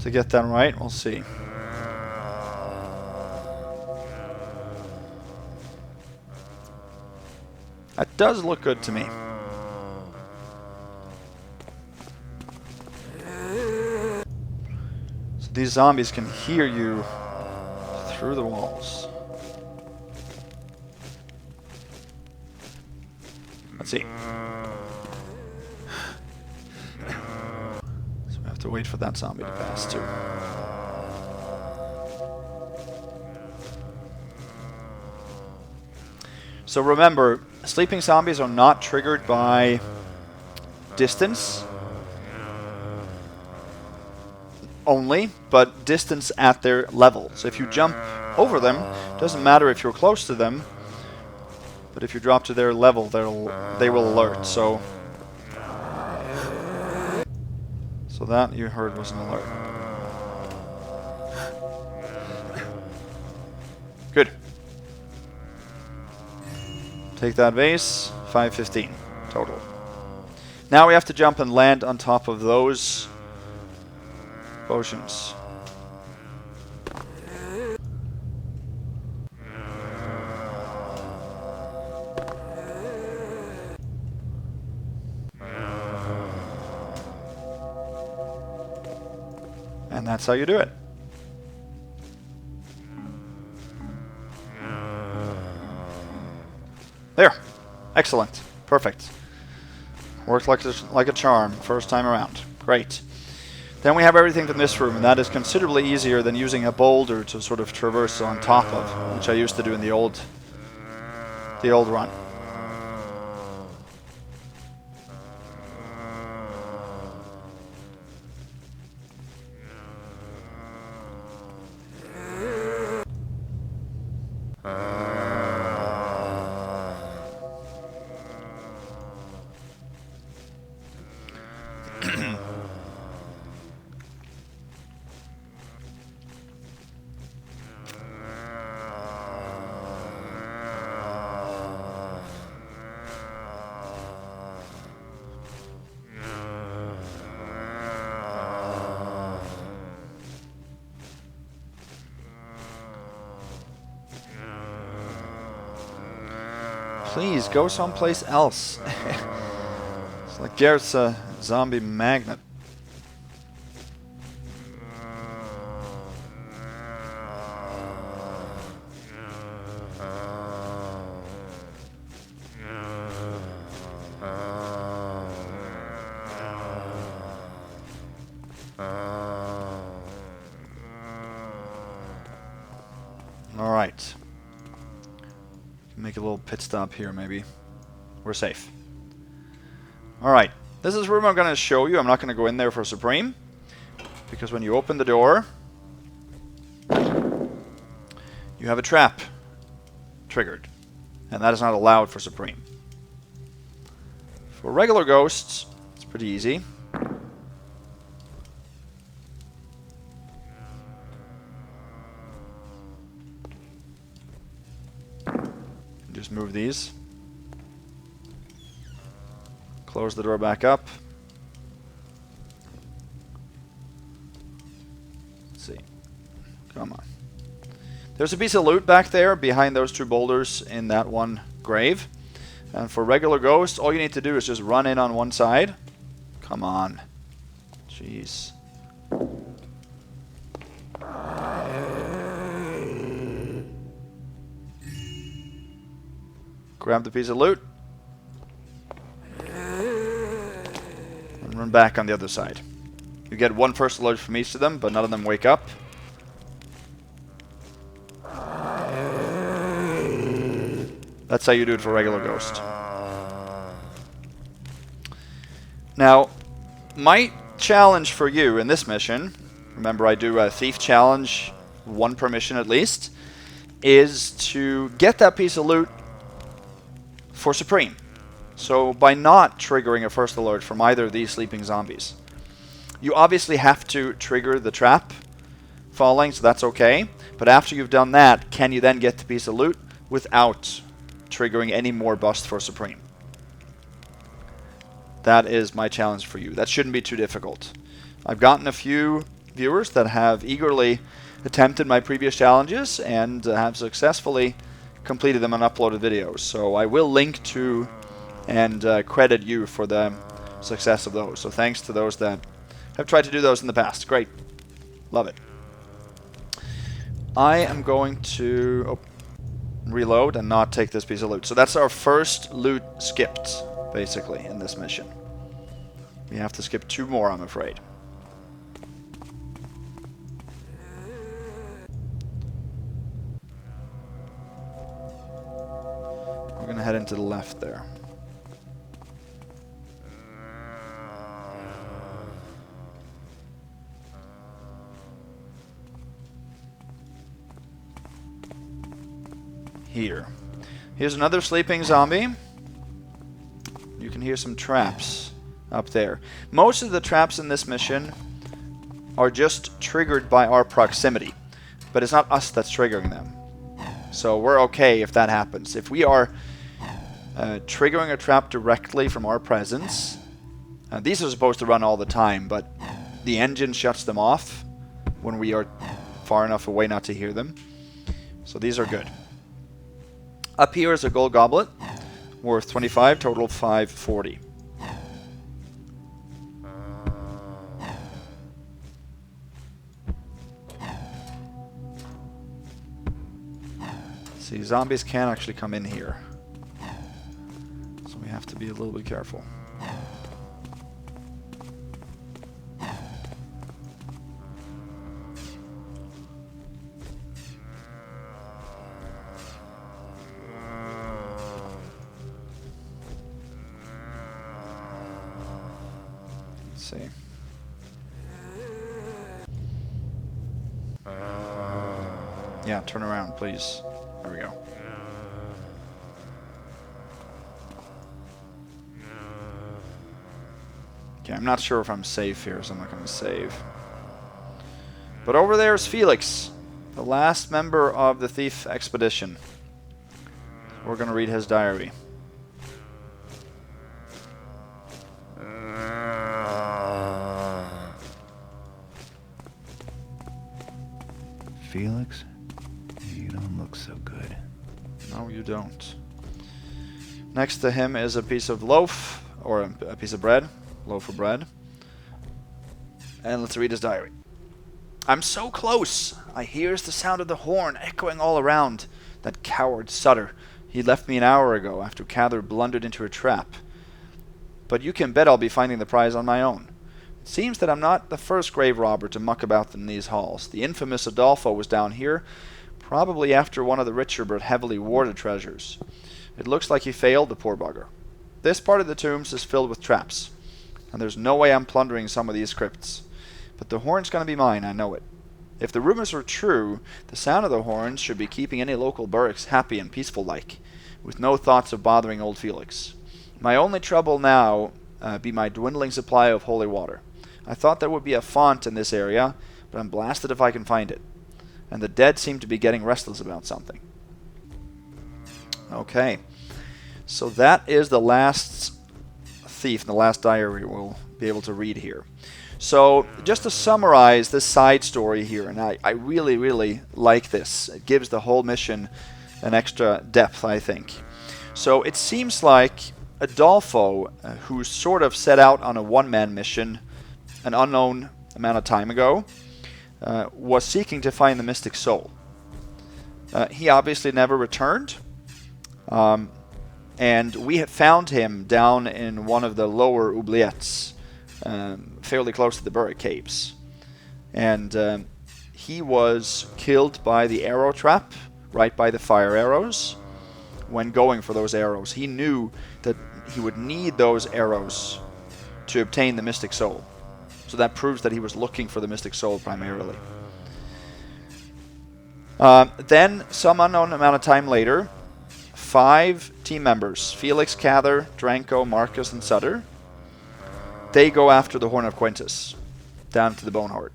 to get that right. We'll see. That does look good to me. So these zombies can hear you through the walls. Let's see. So we have to wait for that zombie to pass too. So remember, sleeping zombies are not triggered by distance. only, but distance at their level. So if you jump over them, it doesn't matter if you're close to them, but if you drop to their level, they will alert. So that you heard was an alert. Good. Take that vase, 515 total. Now we have to jump and land on top of those potions. And that's how you do it. There. Excellent. Perfect. Worked like a charm first time around. Great. Then we have everything from this room, and that is considerably easier than using a boulder to sort of traverse on top of, which I used to do in the old run. Please, go someplace else. It's like Garrett's a zombie magnet. All right. Make a little pit stop here, maybe. We're safe. Alright, this is the room I'm going to show you. I'm not going to go in there for Supreme, because when you open the door, you have a trap triggered, and that is not allowed for Supreme. For regular ghosts, it's pretty easy. Just move these. Close the door back up. Let's see. Come on. There's a piece of loot back there behind those two boulders in that one grave. And for regular ghosts, all you need to do is just run in on one side. Come on. Jeez. Grab the piece of loot. And run back on the other side. You get one first alert from each of them, but none of them wake up. That's how you do it for regular ghost. Now, my challenge for you in this mission, remember I do a thief challenge, one per mission at least, is to get that piece of loot for Supreme. So by not triggering a first alert from either of these sleeping zombies. You obviously have to trigger the trap falling, so that's okay. But after you've done that, can you then get the piece of loot without triggering any more bust for Supreme? That is my challenge for you. That shouldn't be too difficult. I've gotten a few viewers that have eagerly attempted my previous challenges and have successfully completed them and uploaded videos. So I will link to and credit you for the success of those. So thanks to those that have tried to do those in the past. Great. Love it. I am going to reload and not take this piece of loot. So that's our first loot skipped, basically, in this mission. We have to skip 2 more, I'm afraid. We're going to head into the left there. here. Here's another sleeping zombie. You can hear some traps up there. Most of the traps in this mission are just triggered by our proximity, but it's not us that's triggering them. So we're okay if that happens. If we are triggering a trap directly from our presence, these are supposed to run all the time, but the engine shuts them off when we are far enough away not to hear them. So these are good. Up here is a gold goblet, worth 25, total 540. See, zombies can actually come in here, so we have to be a little bit careful. Let's see. Yeah, turn around, please. There we go. Okay, I'm not sure if I'm safe here, so I'm not going to save. But over there is Felix, the last member of the Thief Expedition. We're going to read his diary. Felix? You don't look so good. No, you don't. Next to him is a piece of loaf, or a piece of bread. Loaf of bread. And let's read his diary. I'm so close. I hears the sound of the horn echoing all around. That coward Sutter. He left me an hour ago after Cather blundered into a trap. But you can bet I'll be finding the prize on my own. It seems that I'm not the first grave robber to muck about in these halls. The infamous Adolfo was down here, probably after one of the richer but heavily warded treasures. It looks like he failed, the poor bugger. This part of the tombs is filled with traps, and there's no way I'm plundering some of these crypts. But the horn's going to be mine, I know it. If the rumors are true, the sound of the horns should be keeping any local burricks happy and peaceful-like, with no thoughts of bothering old Felix. My only trouble now be my dwindling supply of holy water. I thought there would be a font in this area, but I'm blasted if I can find it. And the dead seem to be getting restless about something. Okay. So that is the last thief, the last diary we'll be able to read here. So just to summarize this side story here, and I really, really like this. It gives the whole mission an extra depth, I think. So it seems like Adolfo, who sort of set out on a one-man mission an unknown amount of time ago, was seeking to find the mystic soul. He obviously never returned, and we had found him down in one of the lower oubliettes, fairly close to the Burrick caves. And he was killed by the arrow trap, right by the fire arrows, when going for those arrows. He knew that he would need those arrows to obtain the mystic soul. So that proves that he was looking for the mystic soul primarily. Then, some unknown amount of time later, 5 team members, Felix, Cather, Dranko, Marcus, and Sutter, they go after the Horn of Quintus, down to the Bonehoard.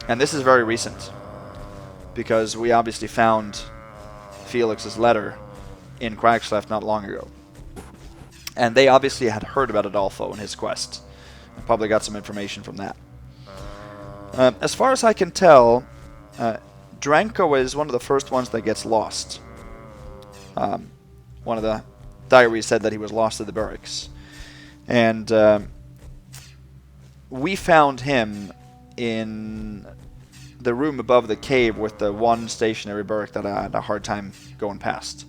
And this is very recent, because we obviously found Felix's letter in Cragsleff not long ago. And they obviously had heard about Adolfo and his quest. And probably got some information from that. As far as I can tell, Dranko is one of the first ones that gets lost. One of the diaries said that he was lost at the Burricks. And we found him in the room above the cave with the one stationary Burrick that I had a hard time going past.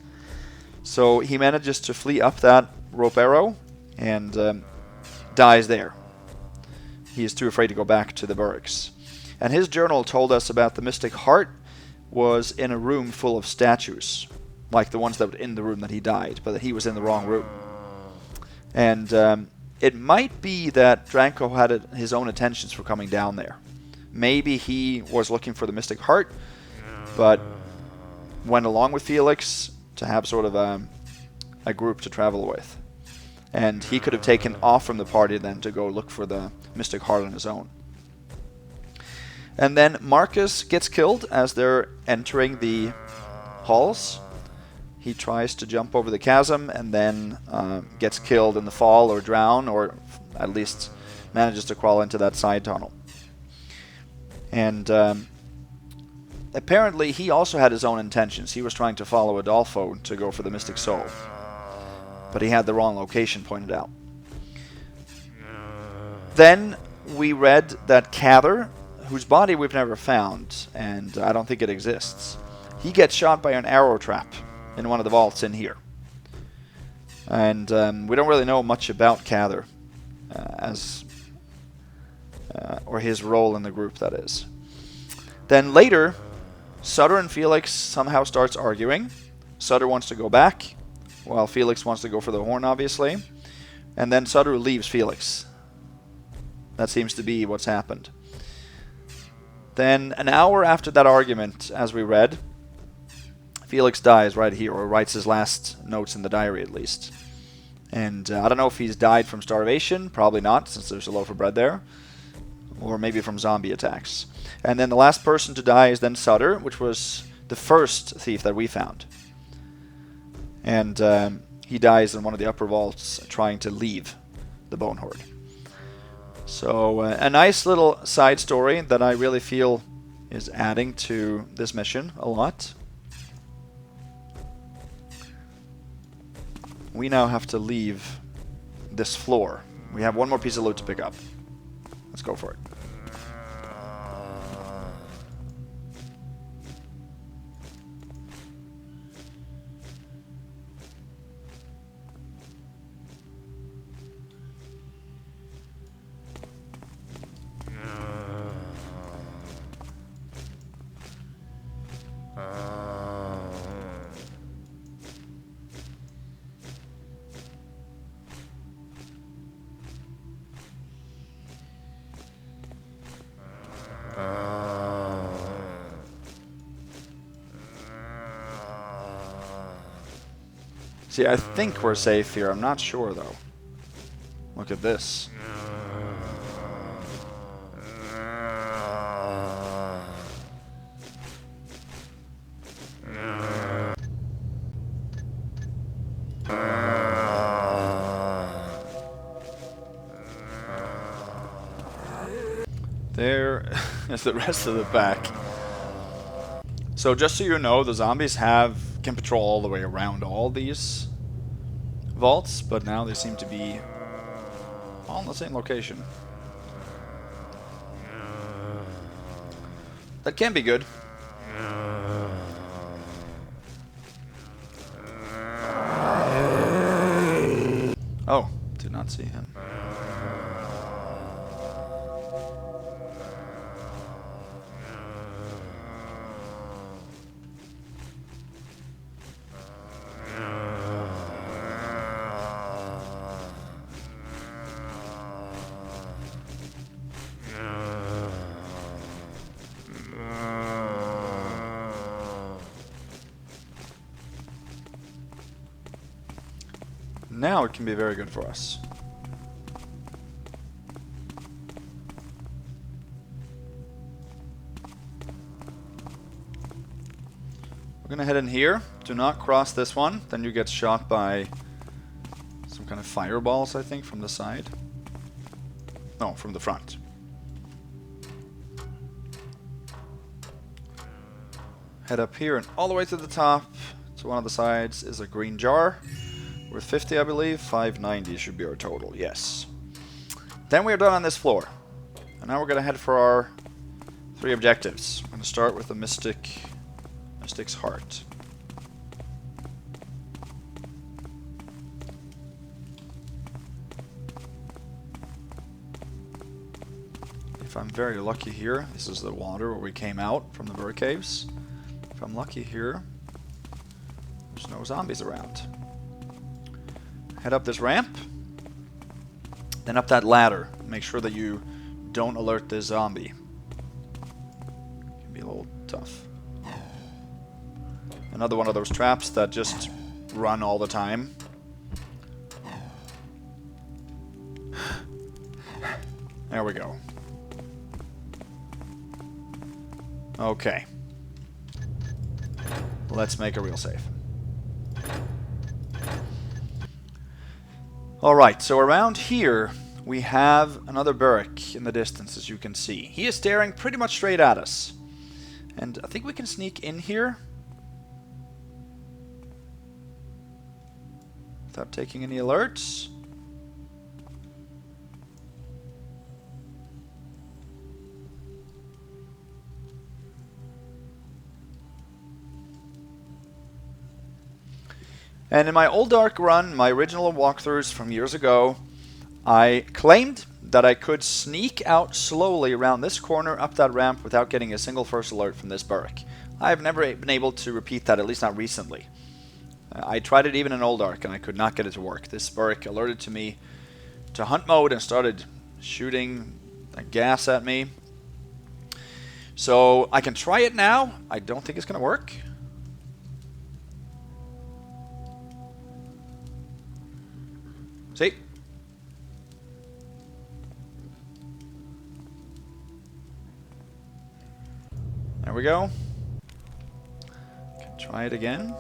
So he manages to flee up that rope arrow and dies there. He is too afraid to go back to the Burricks. And his journal told us about the mystic heart was in a room full of statues, like the ones that were in the room that he died, but that he was in the wrong room. And it might be that Dranko had his own intentions for coming down there. Maybe he was looking for the mystic heart, but went along with Felix to have sort of a group to travel with. And he could have taken off from the party then to go look for the Mystic Heart on his own. And then Marcus gets killed as they're entering the halls. He tries to jump over the chasm and then gets killed in the fall or drown, or at least manages to crawl into that side tunnel. And apparently he also had his own intentions. He was trying to follow Adolfo to go for the Mystic Soul, but he had the wrong location pointed out. Then we read that Cather, whose body we've never found, and I don't think it exists, he gets shot by an arrow trap in one of the vaults in here. And we don't really know much about Cather, or his role in the group, that is. Then later, Sutter and Felix somehow starts arguing. Sutter wants to go back, while Felix wants to go for the horn, obviously. And then Sutter leaves Felix. That seems to be what's happened. Then, an hour after that argument, as we read, Felix dies right here, or writes his last notes in the diary at least. And I don't know if he's died from starvation, probably not, since there's a loaf of bread there, or maybe from zombie attacks. And then the last person to die is then Sutter, which was the first thief that we found. And he dies in one of the upper vaults trying to leave the Bonehoard. So a nice little side story that I really feel is adding to this mission a lot. We now have to leave this floor. We have one more piece of loot to pick up. Let's go for it. See, I think we're safe here. I'm not sure, though. Look at this. There is the rest of the pack. So just so you know, the zombies can patrol all the way around all these vaults, but now they seem to be all in the same location. That can be good. Oh, did not see him. Now it can be very good for us. We're gonna head in here. Do not cross this one, then you get shot by some kind of fireballs, I think, from the side. No, from the front. Head up here and all the way to the top. To one of the sides is a green jar. Worth 50, I believe. 590 should be our total, yes. Then we are done on this floor. And now we're going to head for our 3 objectives. I'm going to start with the Mystic's Heart. If I'm very lucky here, this is the water where we came out from the Burrick caves. If I'm lucky here, there's no zombies around. Head up this ramp, then up that ladder. Make sure that you don't alert this zombie. Can be a little tough. And Another one of those traps that just run all the time. There we go. Okay. Let's make a real save. Alright, so around here we have another Burrick in the distance, as you can see. He is staring pretty much straight at us. And I think we can sneak in here without taking any alerts. And in my old Ark run, my original walkthroughs from years ago, I claimed that I could sneak out slowly around this corner up that ramp without getting a single first alert from this Burrick. I've never been able to repeat that, at least not recently. I tried it even in old Ark and I could not get it to work. This Burrick alerted to me to hunt mode and started shooting gas at me. So I can try it now. I don't think it's going to work. See? There we go. Can try it again.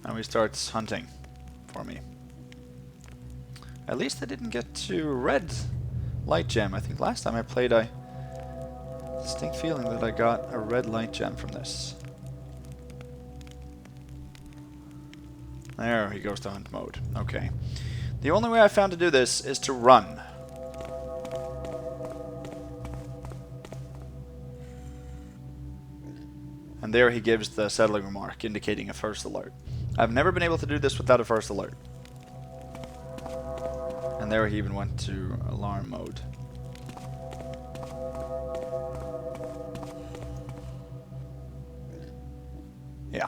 Now he starts hunting for me. At least I didn't get to red light gem. I think last time I played I distinct feeling that I got a red light gem from this. There he goes to hunt mode. Okay. The only way I found to do this is to run. And there he gives the settling remark, indicating a first alert. I've never been able to do this without a first alert. And there he even went to alarm mode. Yeah.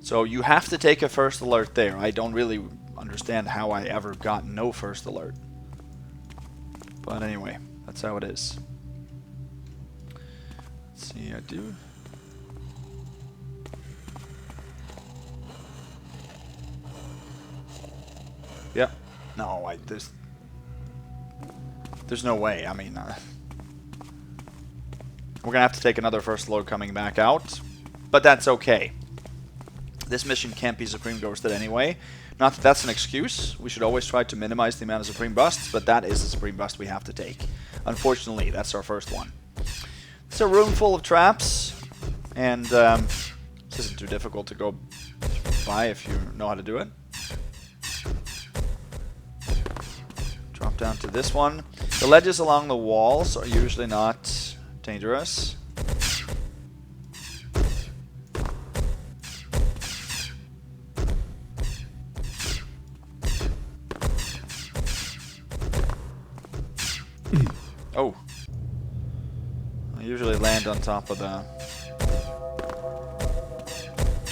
So you have to take a first alert there. I don't really understand how I ever got no first alert. But anyway, that's how it is. Let's see, I do. Yep. No, there's no way. I mean, we're gonna have to take another first load coming back out, but that's okay. This mission can't be Supreme Ghosted anyway. Not that that's an excuse. We should always try to minimize the amount of Supreme Busts, but that is the Supreme Bust we have to take. Unfortunately, that's our first one. It's a room full of traps, and this isn't too difficult to go by if you know how to do it. Drop down to this one. The ledges along the walls are usually not dangerous. Oh. I usually land on top of the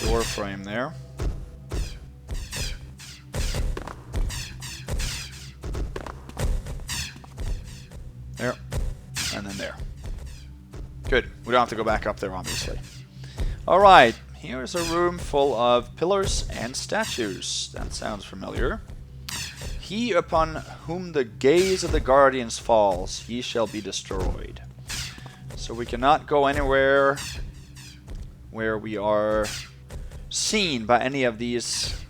door frame there. There. And then there. Good. We don't have to go back up there, obviously. Alright. Here's a room full of pillars and statues. That sounds familiar. He upon whom the gaze of the guardians falls, he shall be destroyed. So we cannot go anywhere where we are seen by any of these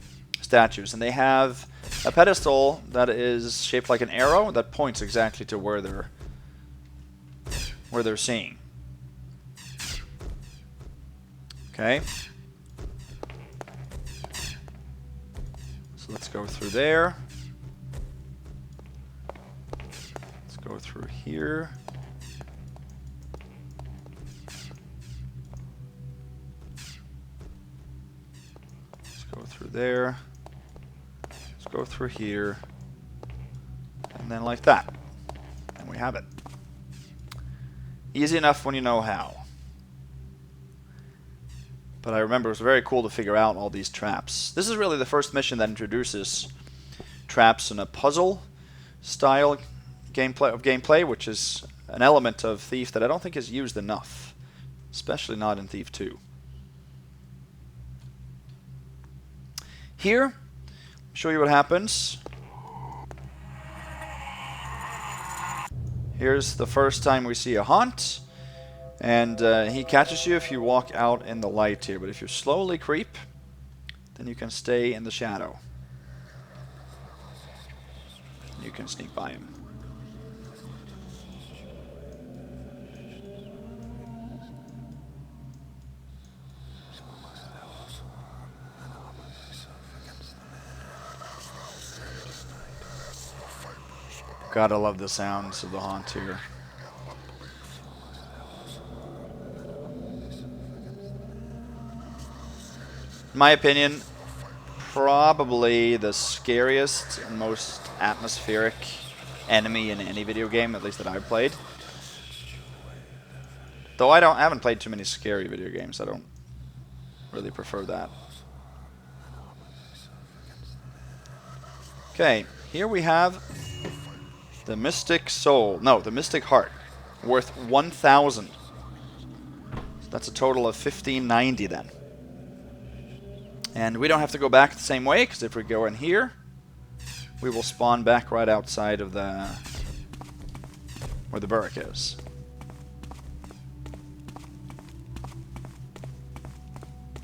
statues. And they have a pedestal that is shaped like an arrow that points exactly to where they're seeing. Okay. So let's go through there. Go through here. Let's go through there. Let's go through here. And then like that. And we have it. Easy enough when you know how. But I remember it was very cool to figure out all these traps. This is really the first mission that introduces traps in a puzzle style gameplay, which is an element of Thief that I don't think is used enough, especially not in Thief 2. Here, I'll show you what happens. Here's the first time we see a haunt, and he catches you if you walk out in the light here, but if you slowly creep, then you can stay in the shadow. You can sneak by him. Gotta love the sounds of the haunt here. In my opinion, probably the scariest and most atmospheric enemy in any video game, at least that I've played. Though I haven't played too many scary video games, I don't really prefer that. Okay, here we have the Mystic Soul. No, the Mystic Heart, worth 1,000. So that's a total of 1,590 then. And we don't have to go back the same way, because if we go in here, we will spawn back right outside of the where the Burrick is.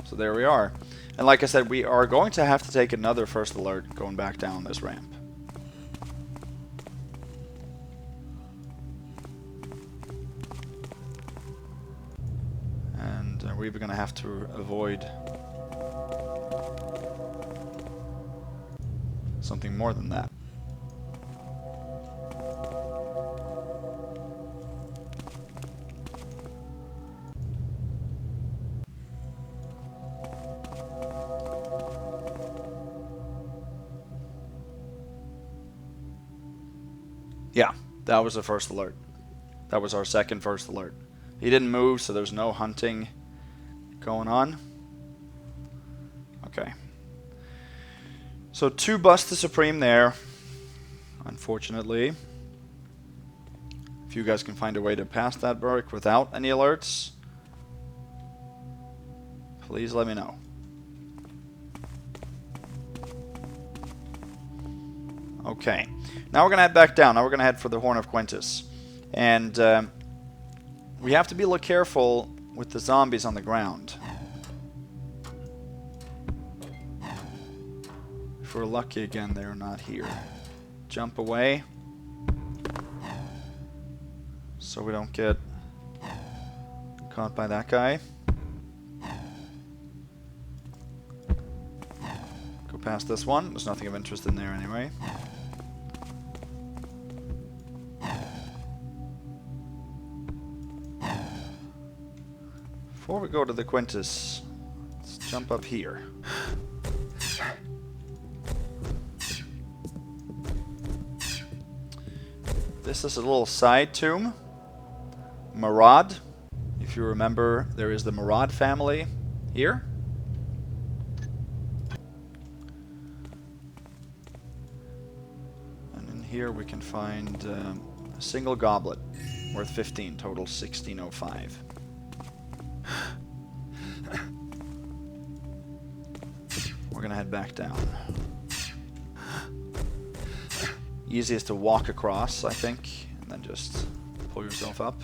So there we are. And like I said, we are going to have to take another first alert going back down this ramp. And we're going to have to avoid something more than that. Yeah, that was the first alert. That was our second first alert. He didn't move, so there's no hunting going on. Okay. So 2 Bust the Supreme there, unfortunately. If you guys can find a way to pass that Burrick without any alerts, please let me know. Okay, now we're going to head back down. Now we're going to head for the Horn of Quintus. And we have to be a little careful with the zombies on the ground. If we're lucky again, they're not here. Jump away, so we don't get caught by that guy. Go past this one. There's nothing of interest in there anyway. Before we go to the Quintus, let's jump up here. This is a little side tomb. Marad. If you remember, there is the Marad family here. And in here we can find a single goblet worth 15, total 1605. We're gonna head back down. Easiest to walk across, I think, and then just pull yourself up.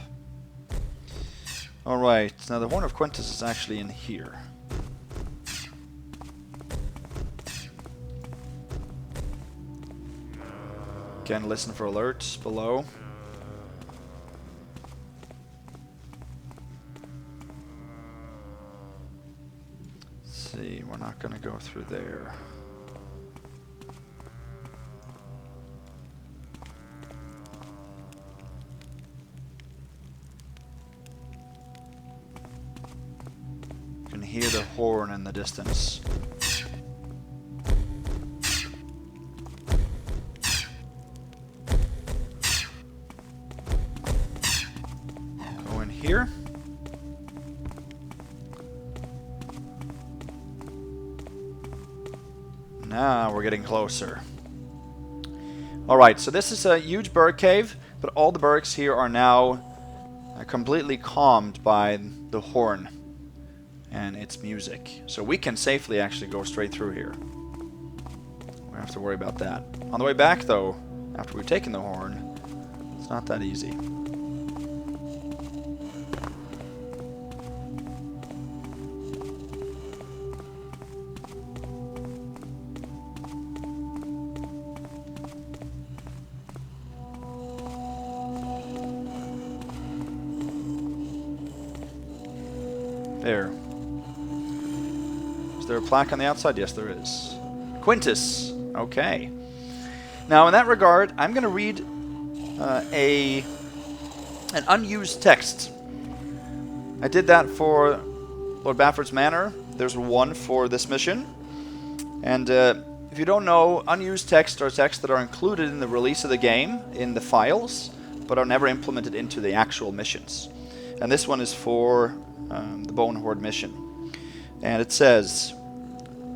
Alright, now the Horn of Quintus is actually in here. Again, listen for alerts below. Let's see, we're not going to go through there. You can hear the horn in the distance. Go in here. Now we're getting closer. Alright, so this is a huge bird cave. But all the burricks here are now completely calmed by the horn and its music. So we can safely actually go straight through here. We don't have to worry about that. On the way back, though, after we've taken the horn, it's not that easy. There. Is there a plaque on the outside? Yes, there is. Quintus. Okay. Now, in that regard, I'm going to read an unused text. I did that for Lord Bafford's Manor. There's one for this mission. And if you don't know, unused texts are texts that are included in the release of the game, in the files, but are never implemented into the actual missions. And this one is for the Bonehoard mission. And it says,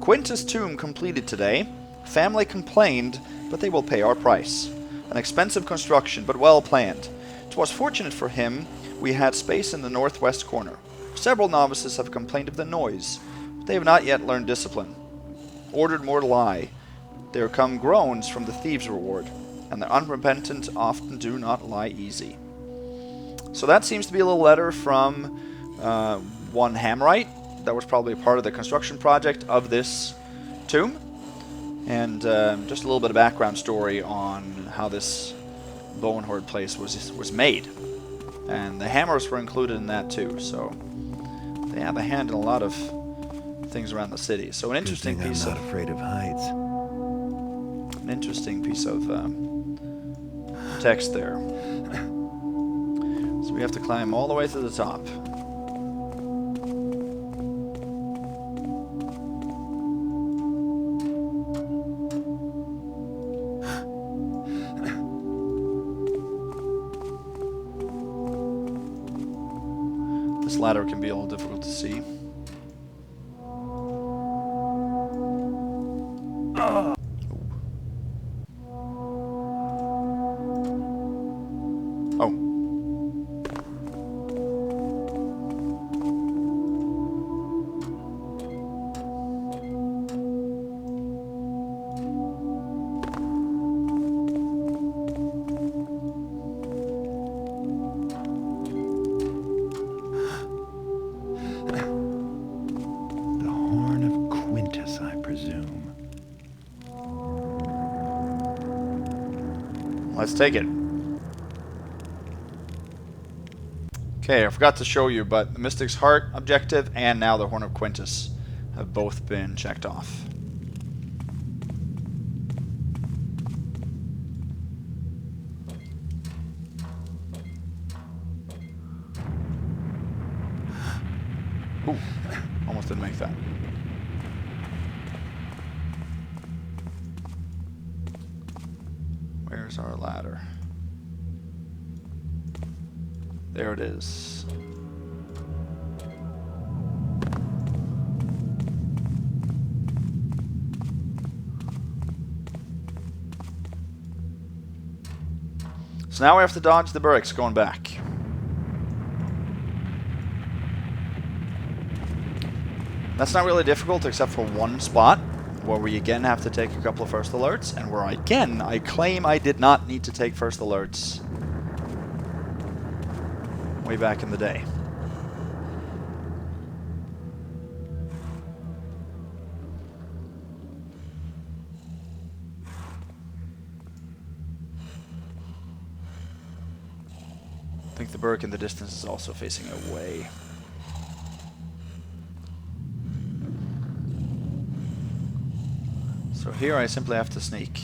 Quintus' tomb completed today. Family complained, but they will pay our price. An expensive construction, but well planned. 'Twas fortunate for him we had space in the northwest corner. Several novices have complained of the noise, but they have not yet learned discipline. Ordered more to lie. There come groans from the thieves' reward, and the unrepentant often do not lie easy. So that seems to be a little letter from one Hammerite that was probably a part of the construction project of this tomb. And just a little bit of background story on how this Bonehoard place was made. And the hammers were included in that too, so they have a hand in a lot of things around the city. So an interesting piece I'm not afraid of heights. An interesting piece of text there. So we have to climb all the way to the top. This ladder can be a little difficult to see. Let's take it. Okay, I forgot to show you, but the Mystic's Heart objective and now the Horn of Quintus have both been checked off. Ooh, almost didn't make that. Where's our ladder? There it is. So now we have to dodge the burricks going back. That's not really difficult except for one spot, where we again have to take a couple of first alerts, and where again I claim I did not need to take first alerts way back in the day. I think the Burrick in the distance is also facing away. So here I simply have to sneak.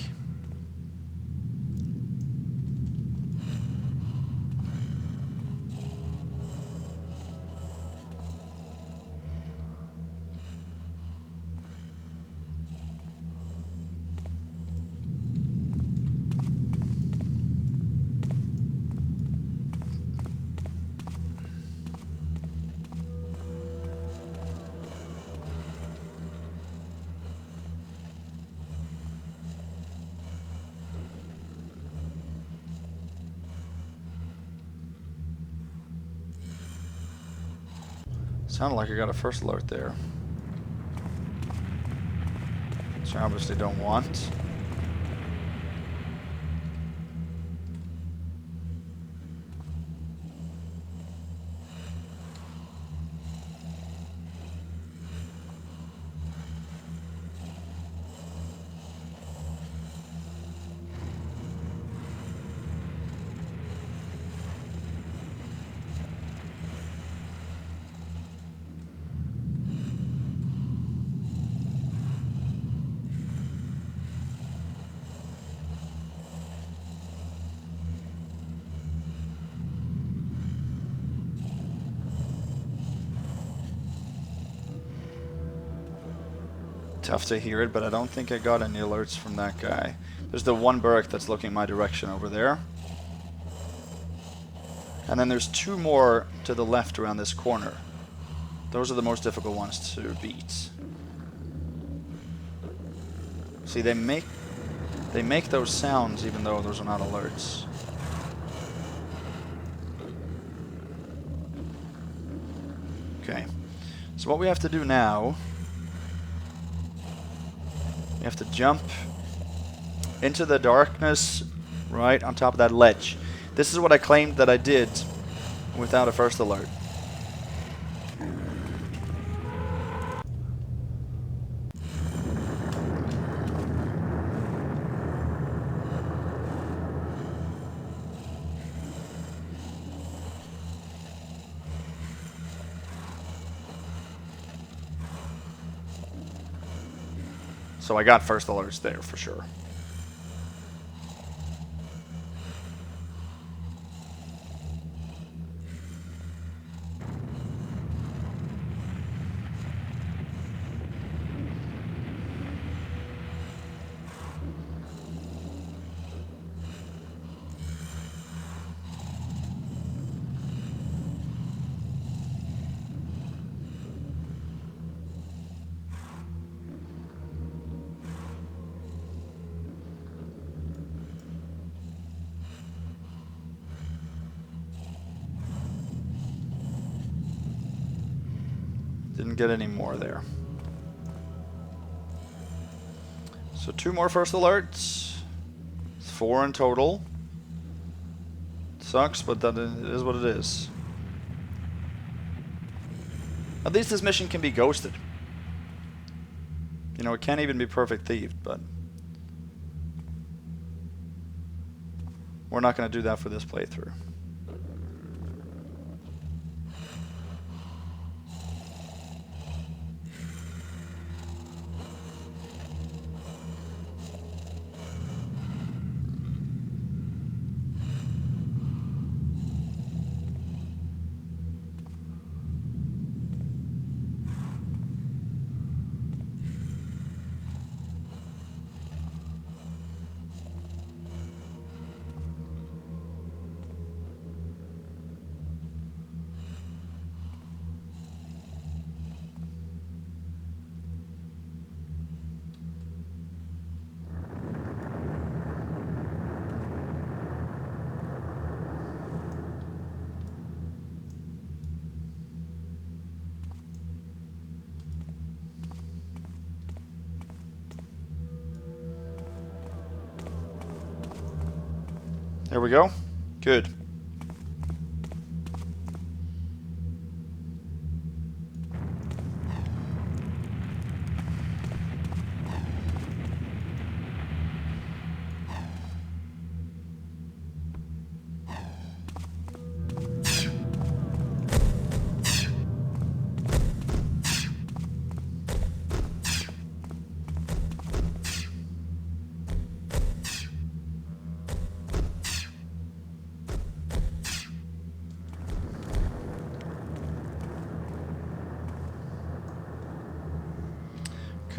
Sounded like I got a first alert there. Which I obviously don't want. Tough to hear it, but I don't think I got any alerts from that guy. There's the one burrick that's looking my direction over there. And then there's two more to the left around this corner. Those are the most difficult ones to beat. See, they make those sounds even though those are not alerts. Okay. So what we have to do now, we have to jump into the darkness right on top of that ledge. This is what I claimed that I did without a first alert. So I got first alerts there for sure. Didn't get any more there. So 2 more first alerts. It's 4 in total. Sucks, but that is what it is. At least this mission can be ghosted. You know, it can't even be perfect thieved, but we're not going to do that for this playthrough. There we go. Good.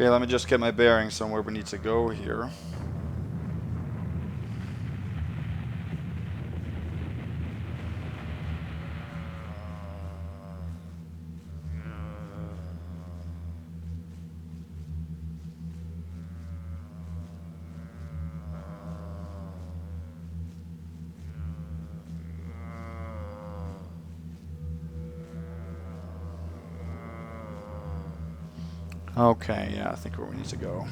Okay, let me just get my bearings on where we need to go here. Okay, yeah, I think where we need to go.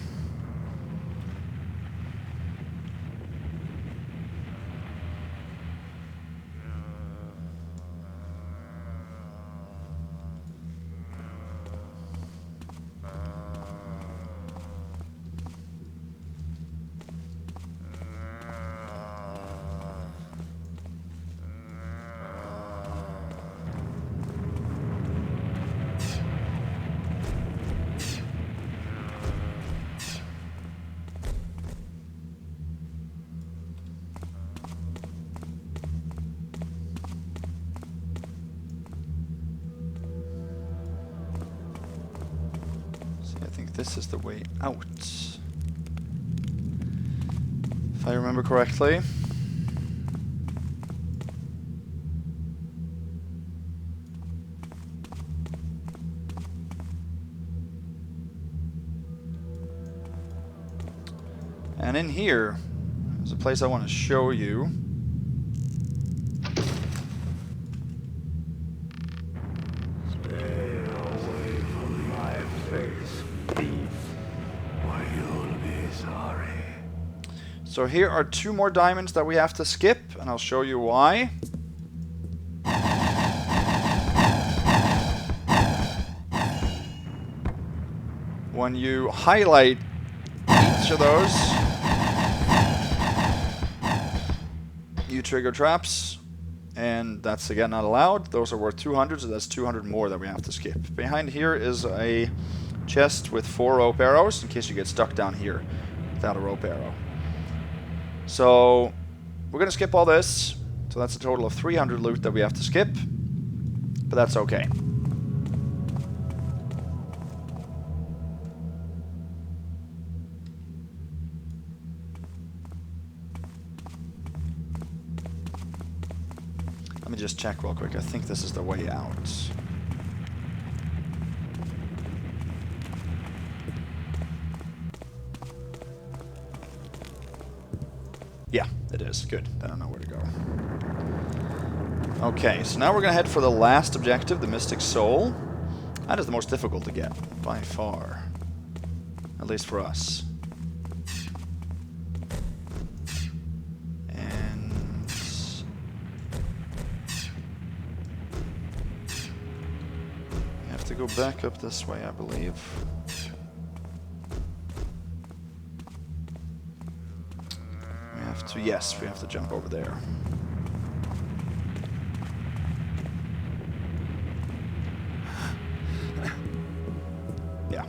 This is the way out, if I remember correctly. And in here, there's a place I want to show you. So here are 2 more diamonds that we have to skip, and I'll show you why. When you highlight each of those, you trigger traps, and that's again not allowed. Those are worth 200, so that's 200 more that we have to skip. Behind here is a chest with 4 rope arrows, in case you get stuck down here without a rope arrow. So we're going to skip all this. So that's a total of 300 loot that we have to skip. But that's okay. Let me just check real quick. I think this is the way out. Yeah, it is. Good. Then I know where to go. Okay, so now we're going to head for the last objective, the Mystic Soul. That is the most difficult to get, by far. At least for us. And... we have to go back up this way, I believe. So yes, we have to jump over there. Yeah.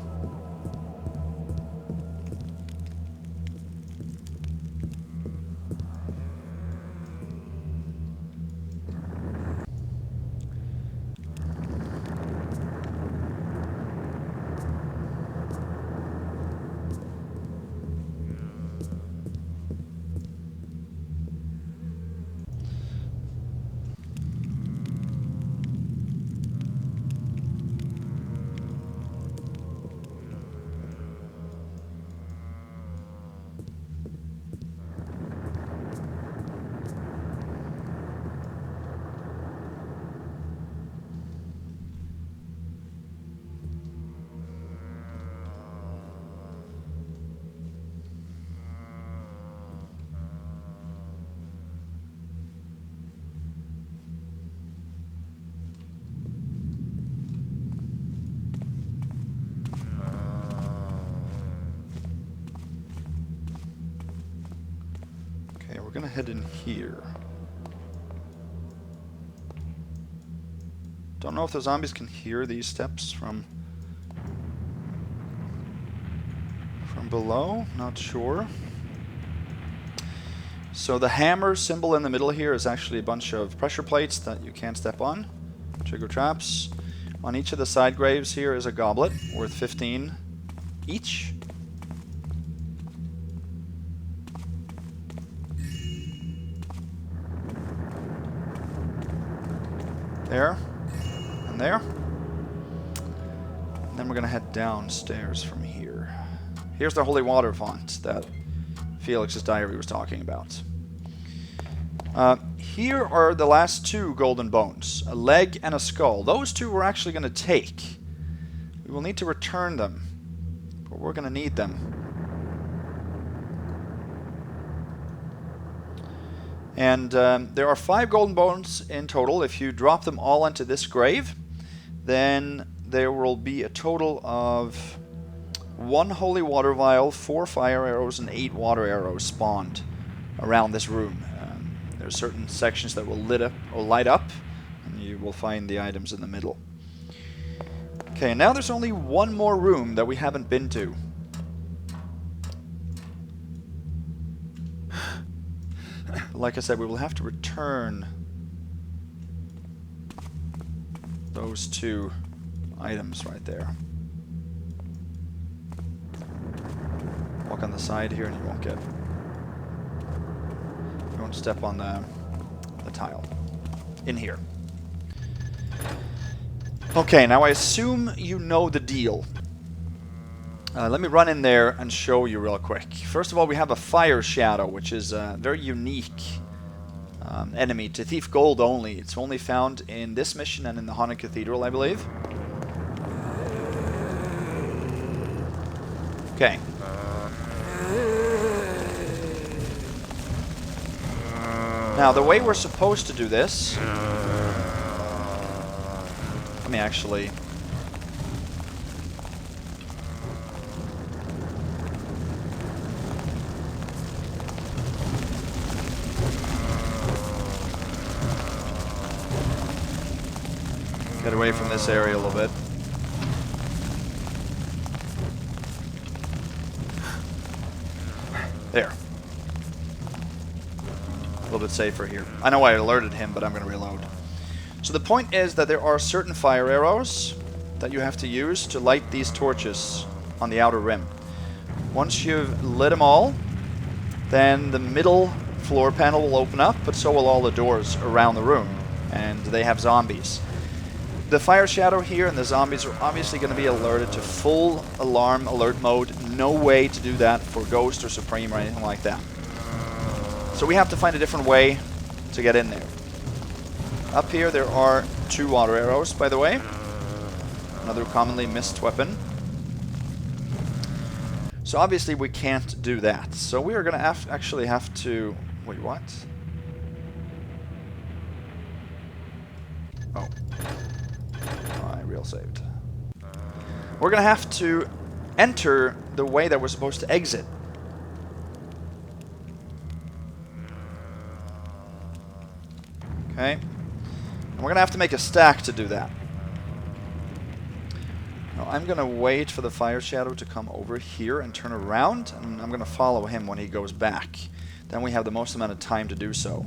We're gonna head in here. Don't know if the zombies can hear these steps from below. Not sure. So the hammer symbol in the middle here is actually a bunch of pressure plates that you can't step on. Trigger traps. On each of the side graves here is a goblet worth 15 each. There, and there. And then we're going to head downstairs from here. Here's the holy water font that Felix's diary was talking about. Here are the last 2 golden bones, a leg and a skull. Those 2 we're actually going to take. We will need to return them but we're gonna need them. And there are 5 golden bones in total. If you drop them all into this grave, then there will be a total of 1 holy water vial, 4 fire arrows, and 8 water arrows spawned around this room. There are certain sections that will light up, and you will find the items in the middle. Okay, now there's only one more room that we haven't been to. Like I said, we will have to return those 2 items right there. Walk on the side here and you won't step on the tile in here. Okay, now I assume you know the deal. Let me run in there and show you real quick. First of all, we have a fire shadow, which is a very unique enemy to Thief Gold only. It's only found in this mission and in the Haunted Cathedral, I believe. Okay. Now, the way we're supposed to do this... Let me actually... get away from this area a little bit. There. A little bit safer here. I know I alerted him, but I'm going to reload. So the point is that there are certain fire arrows that you have to use to light these torches on the outer rim. Once you've lit them all, then the middle floor panel will open up, but so will all the doors around the room. And they have zombies. The fire shadow here and the zombies are obviously going to be alerted to full alarm alert mode. No way to do that for Ghost or Supreme or anything like that. So we have to find a different way to get in there. Up here there are 2 water arrows, by the way. Another commonly missed weapon. So obviously we can't do that. So we are going to actually have to... Wait, what? Oh. I real saved. We're going to have to enter the way that we're supposed to exit. Okay. And we're going to have to make a stack to do that. Now, I'm going to wait for the fire shadow to come over here and turn around, and I'm going to follow him when he goes back. Then we have the most amount of time to do so.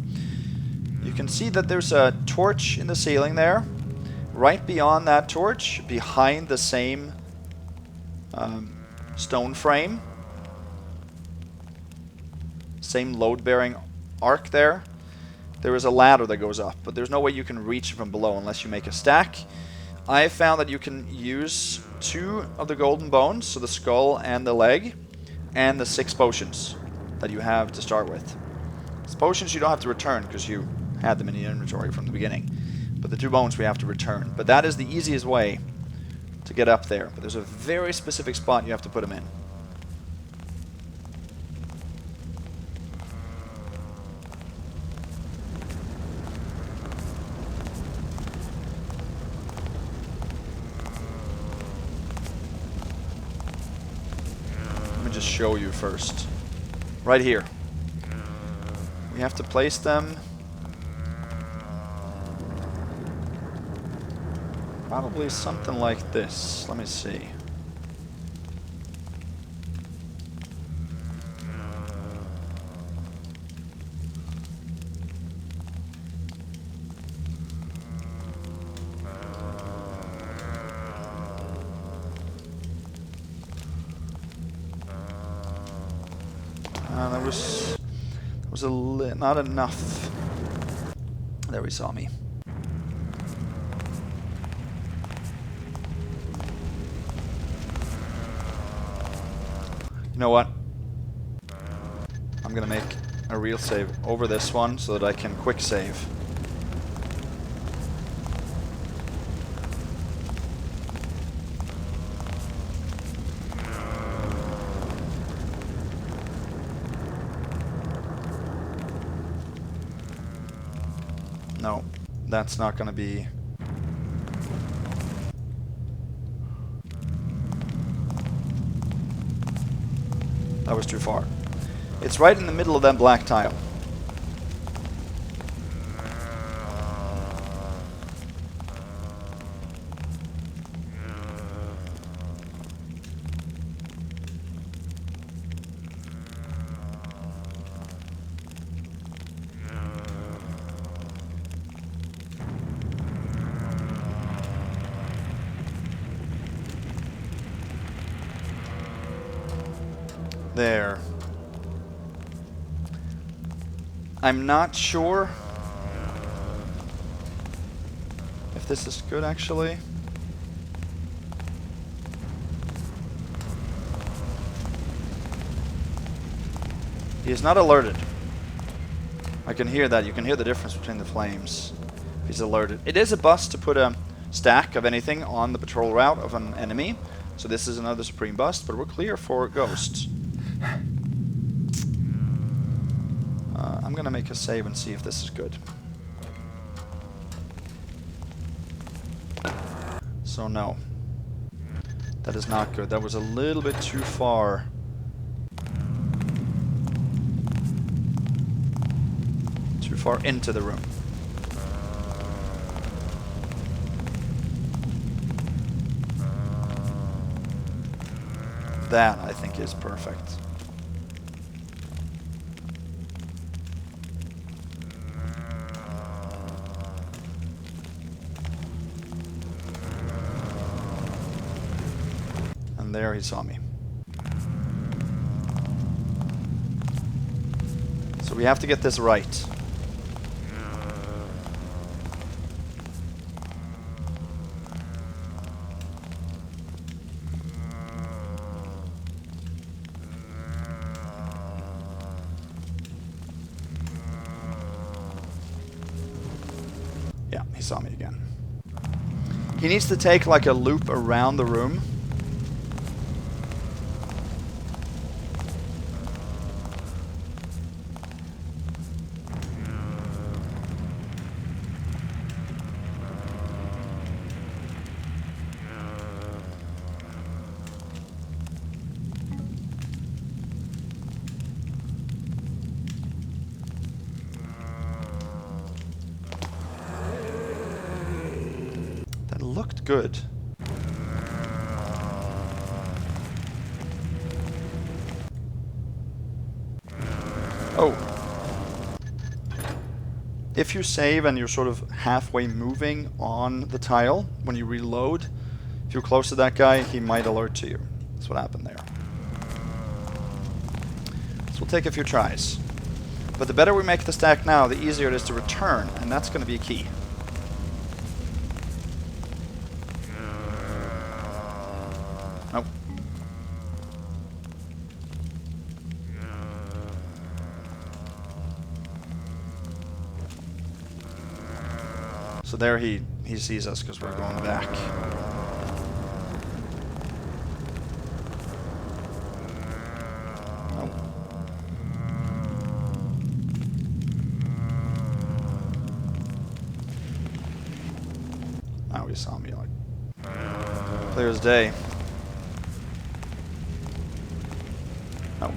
You can see that there's a torch in the ceiling there. Right beyond that torch, behind the same stone frame, same load-bearing arc there, there is a ladder that goes up, but there's no way you can reach it from below unless you make a stack. I found that you can use 2 of the golden bones, so the skull and the leg, and the 6 potions that you have to start with. These potions you don't have to return because you had them in the inventory from the beginning. But the 2 bones we have to return. But that is the easiest way to get up there. But there's a very specific spot you have to put them in. Let me just show you first. Right here. We have to place them... Probably something like this. Let me see. That was not enough. There, he saw me. You know what? I'm gonna make a real save over this one so that I can quick save. No, that's not going to be... That was too far. It's right in the middle of that black tile. There. I'm not sure if this is good, actually. He is not alerted. I can hear that. You can hear the difference between the flames. If he's alerted. It is a bust to put a stack of anything on the patrol route of an enemy. So this is another Supreme bust, but we're clear for ghosts. I'm gonna make a save and see if this is good. So no. That is not good. That was a little bit too far. Too far into the room. That, I think, is perfect. And there he saw me. So we have to get this right. Yeah, he saw me again. He needs to take like a loop around the room. Looked good. Oh. If you save and you're sort of halfway moving on the tile, when you reload, if you're close to that guy, he might alert to you. That's what happened there. This will take a few tries. But the better we make the stack now, the easier it is to return, and that's going to be a key. Nope. So there he sees us because we're going back. Nope. Now he saw me like clear as day. No.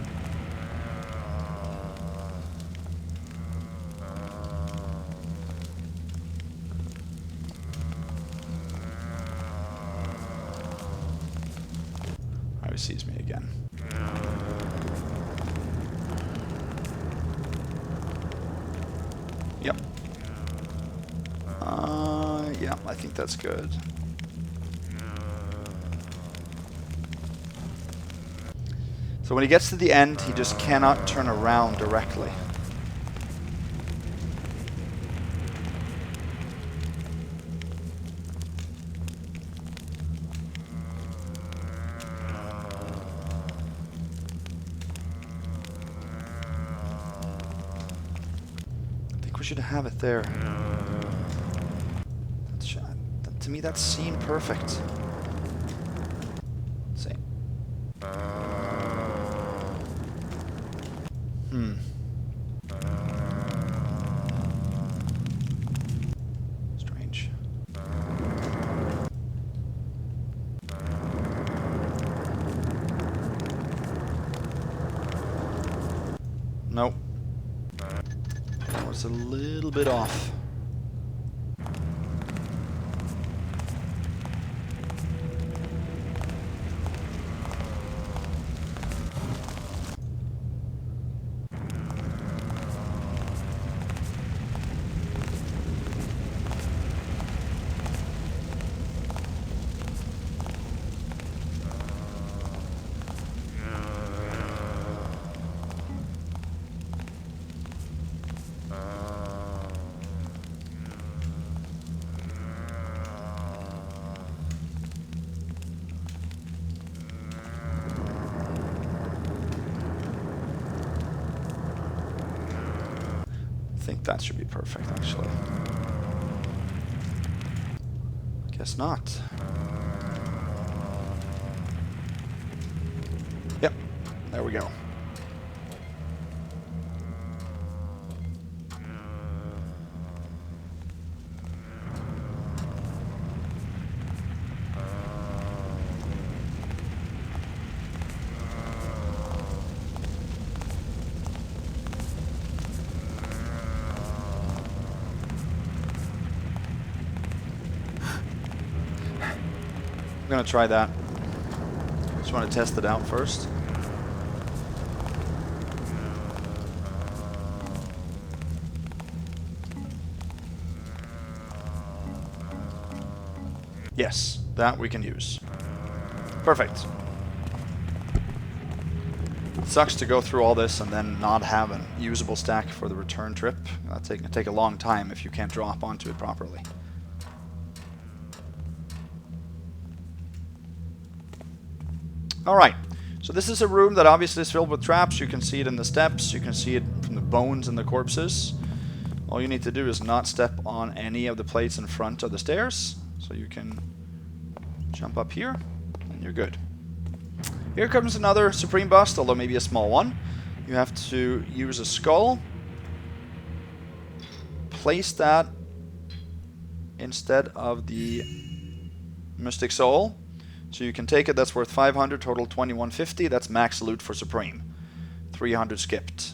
Now he sees me again. Yep. Yeah, I think that's good. So when he gets to the end, he just cannot turn around directly. I think we should have it there. To me, that seemed perfect. Same. was a little bit off. I think that should be perfect, actually. Guess not. Yep, there we go. I'm gonna try that. Just want to test it out first. Yes, that we can use. Perfect. It sucks to go through all this and then not have a usable stack for the return trip. That'll take a long time if you can't drop onto it properly. Alright, so this is a room that obviously is filled with traps. You can see it in the steps, you can see it from the bones and the corpses. All you need to do is not step on any of the plates in front of the stairs. So you can jump up here, and you're good. Here comes another Supreme Bust, although maybe a small one. You have to use a skull. Place that instead of the Mystic Soul. So you can take it, that's worth 500, total 2150, that's max loot for Supreme. 300 skipped,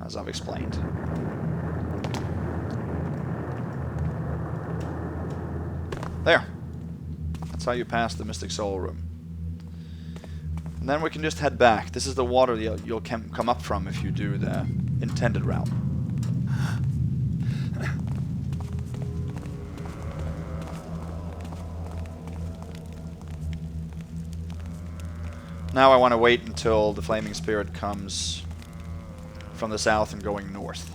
as I've explained. There. That's how you pass the Mystic Soul room. And then we can just head back. This is the water you'll come up from if you do the intended route. Now I want to wait until the Flaming Spirit comes from the south and going north.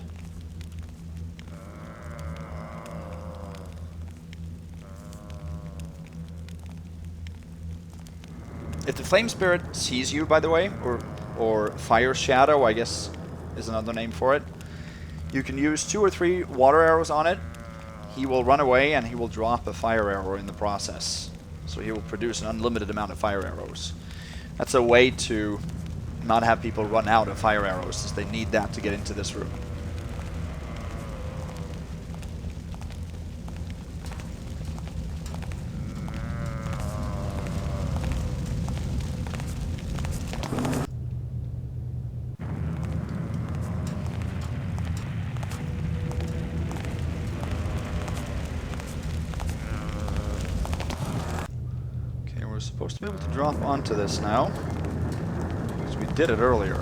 If the Flame Spirit sees you, by the way, or Fire Shadow, I guess is another name for it, you can use 2 or 3 water arrows on it. He will run away and he will drop a fire arrow in the process. So he will produce an unlimited amount of fire arrows. That's a way to not have people run out of fire arrows, since they need that to get into this room. Supposed to be able to drop onto this now, because we did it earlier.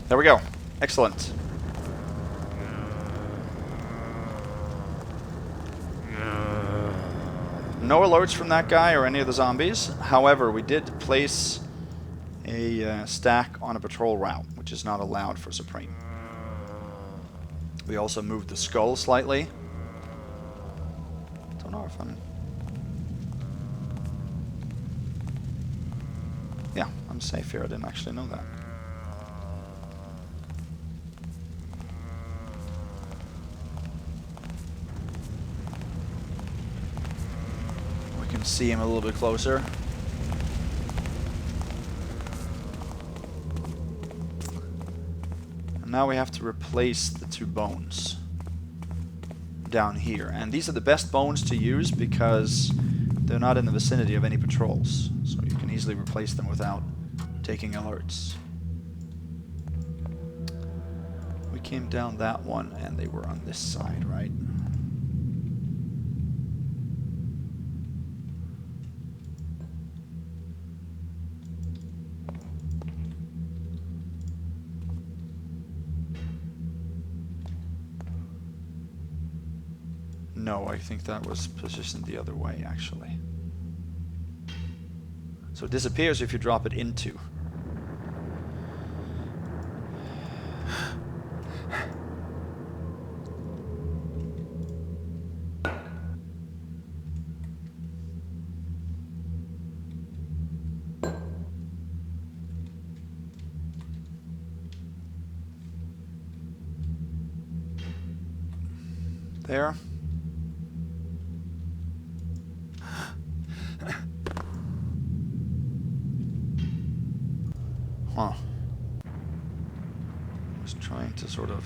There we go. Excellent. No alerts from that guy or any of the zombies. However, we did place a stack on a patrol route, which is not allowed for Supreme. We also moved the skull slightly. Don't know if I'm... Yeah, I'm safe here. I didn't actually know that. We can see him a little bit closer. And now we have to replace the 2 bones down here. And these are the best bones to use because they're not in the vicinity of any patrols. So you can easily replace them without taking alerts. We came down that one and they were on this side, right? No, I think that was positioned the other way, actually. So it disappears if you drop it into. There. Huh. I was trying to sort of...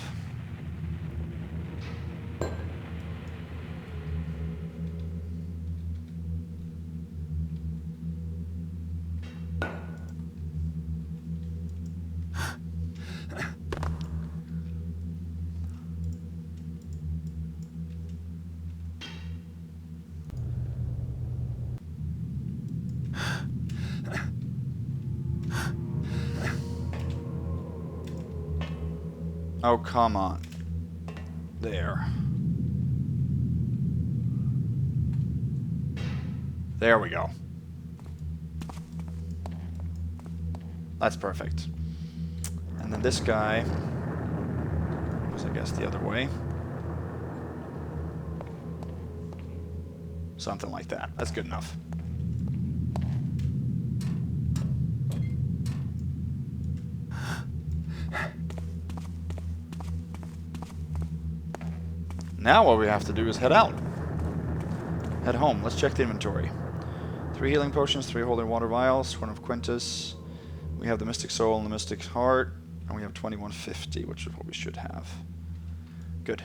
Oh, come on. There. There we go. That's perfect. And then this guy was, I guess, the other way. Something like that. That's good enough. Now what we have to do is head out. Head home. Let's check the inventory. 3 healing potions, 3 holy water vials, Horn of Quintus. We have the Mystic Soul and the Mystic Heart. And we have 2150, which is what we should have. Good.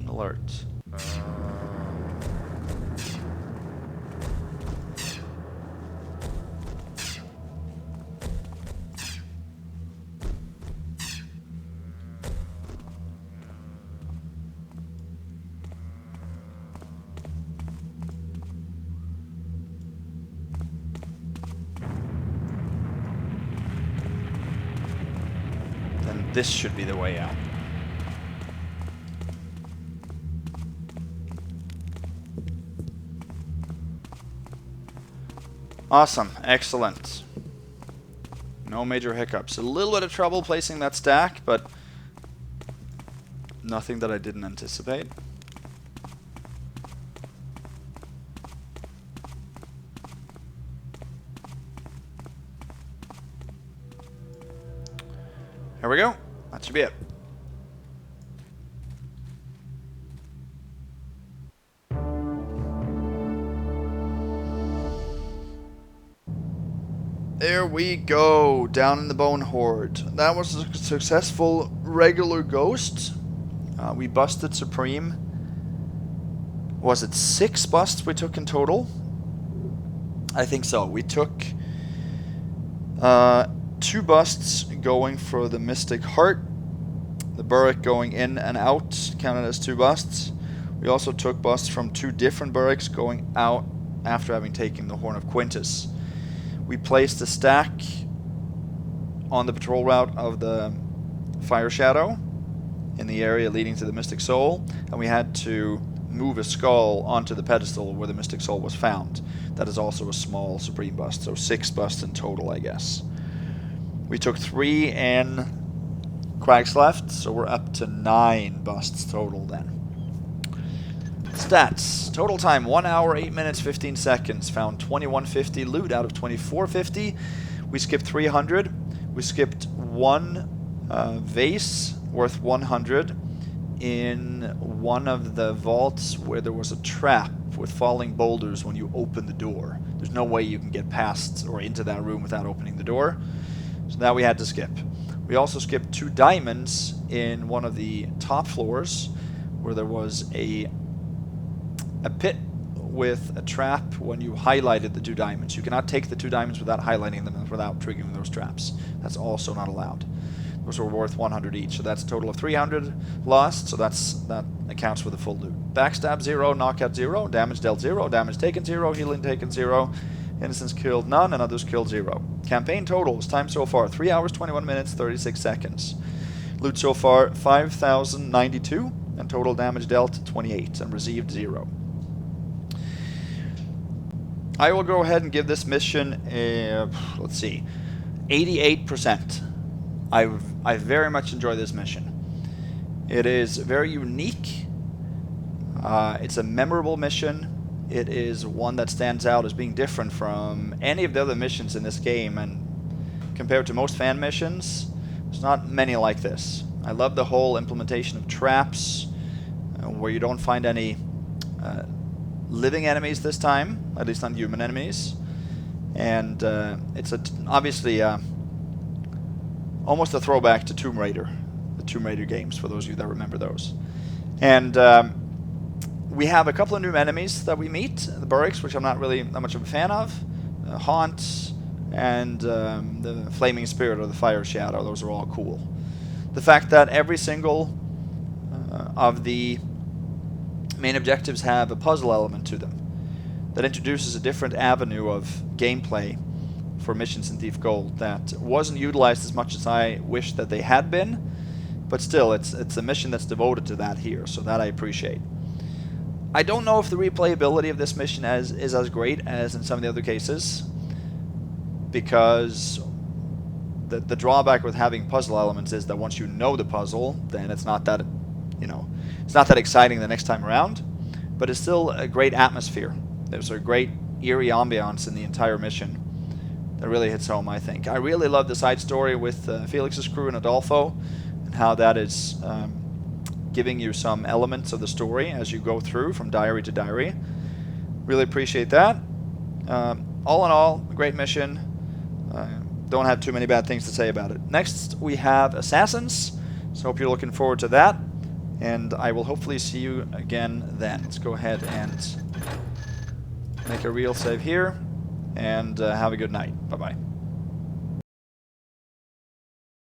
Alert. Then this should be the way out. Awesome. Excellent. No major hiccups. A little bit of trouble placing that stack, but nothing that I didn't anticipate. Here we go. That should be it. There we go, down in the Bonehoard. That was a successful regular ghost. We busted Supreme. Was it 6 busts we took in total? I think so. We took 2 busts going for the Mystic Heart. The Burrick going in and out, counted as 2 busts. We also took busts from 2 different Burricks going out after having taken the Horn of Quintus. We placed a stack on the patrol route of the Fire Shadow in the area leading to the Mystic Soul, and we had to move a skull onto the pedestal where the Mystic Soul was found. That is also a small Supreme bust, so 6 busts in total, I guess. We took 3 in Crag's Left, so we're up to 9 busts total then. Stats. Total time, 1 hour, 8 minutes, 15 seconds. Found 2150 loot out of 2450. We skipped 300. We skipped 1 vase worth 100 in one of the vaults where there was a trap with falling boulders when you open the door. There's no way you can get past or into that room without opening the door. So that we had to skip. We also skipped 2 diamonds in one of the top floors where there was a pit with a trap when you highlighted the 2 diamonds. You cannot take the 2 diamonds without highlighting them and without triggering those traps. That's also not allowed. Those were worth 100 each, so that's a total of 300 lost, so that accounts for the full loot. Backstab 0, knockout 0, damage dealt 0, damage taken 0, healing taken 0, innocents killed none, and others killed 0. Campaign totals, time so far, 3 hours, 21 minutes, 36 seconds. Loot so far, 5,092, and total damage dealt 28, and received 0. I will go ahead and give this mission a, let's see, 88%. I very much enjoy this mission. It is very unique. It's a memorable mission. It is one that stands out as being different from any of the other missions in this game, and compared to most fan missions, there's not many like this. I love the whole implementation of traps, where you don't find any living enemies this time, at least not human enemies, and it's obviously almost a throwback to Tomb Raider, the Tomb Raider games, for those of you that remember those. And we have a couple of new enemies that we meet, the burricks, which I'm not really that much of a fan of, Haunt, and the Flaming Spirit or the Fire Shadow. Those are all cool. The fact that every single of the main objectives have a puzzle element to them that introduces a different avenue of gameplay for missions in Thief Gold that wasn't utilized as much as I wish that they had been, but still, it's a mission that's devoted to that here, so that I appreciate. I don't know if the replayability of this mission is as great as in some of the other cases, because the drawback with having puzzle elements is that once you know the puzzle, then it's not that, it's not that exciting the next time around, but it's still a great atmosphere. There's a great eerie ambiance in the entire mission that really hits home, I think. I really love the side story with Felix's crew and Adolfo, and how that is giving you some elements of the story as you go through from diary to diary. Really appreciate that. All in all, a great mission. Don't have too many bad things to say about it. Next, we have Assassins, so hope you're looking forward to that, and I will hopefully see you again then. Let's go ahead and make a real save here, and have a good night. Bye-bye.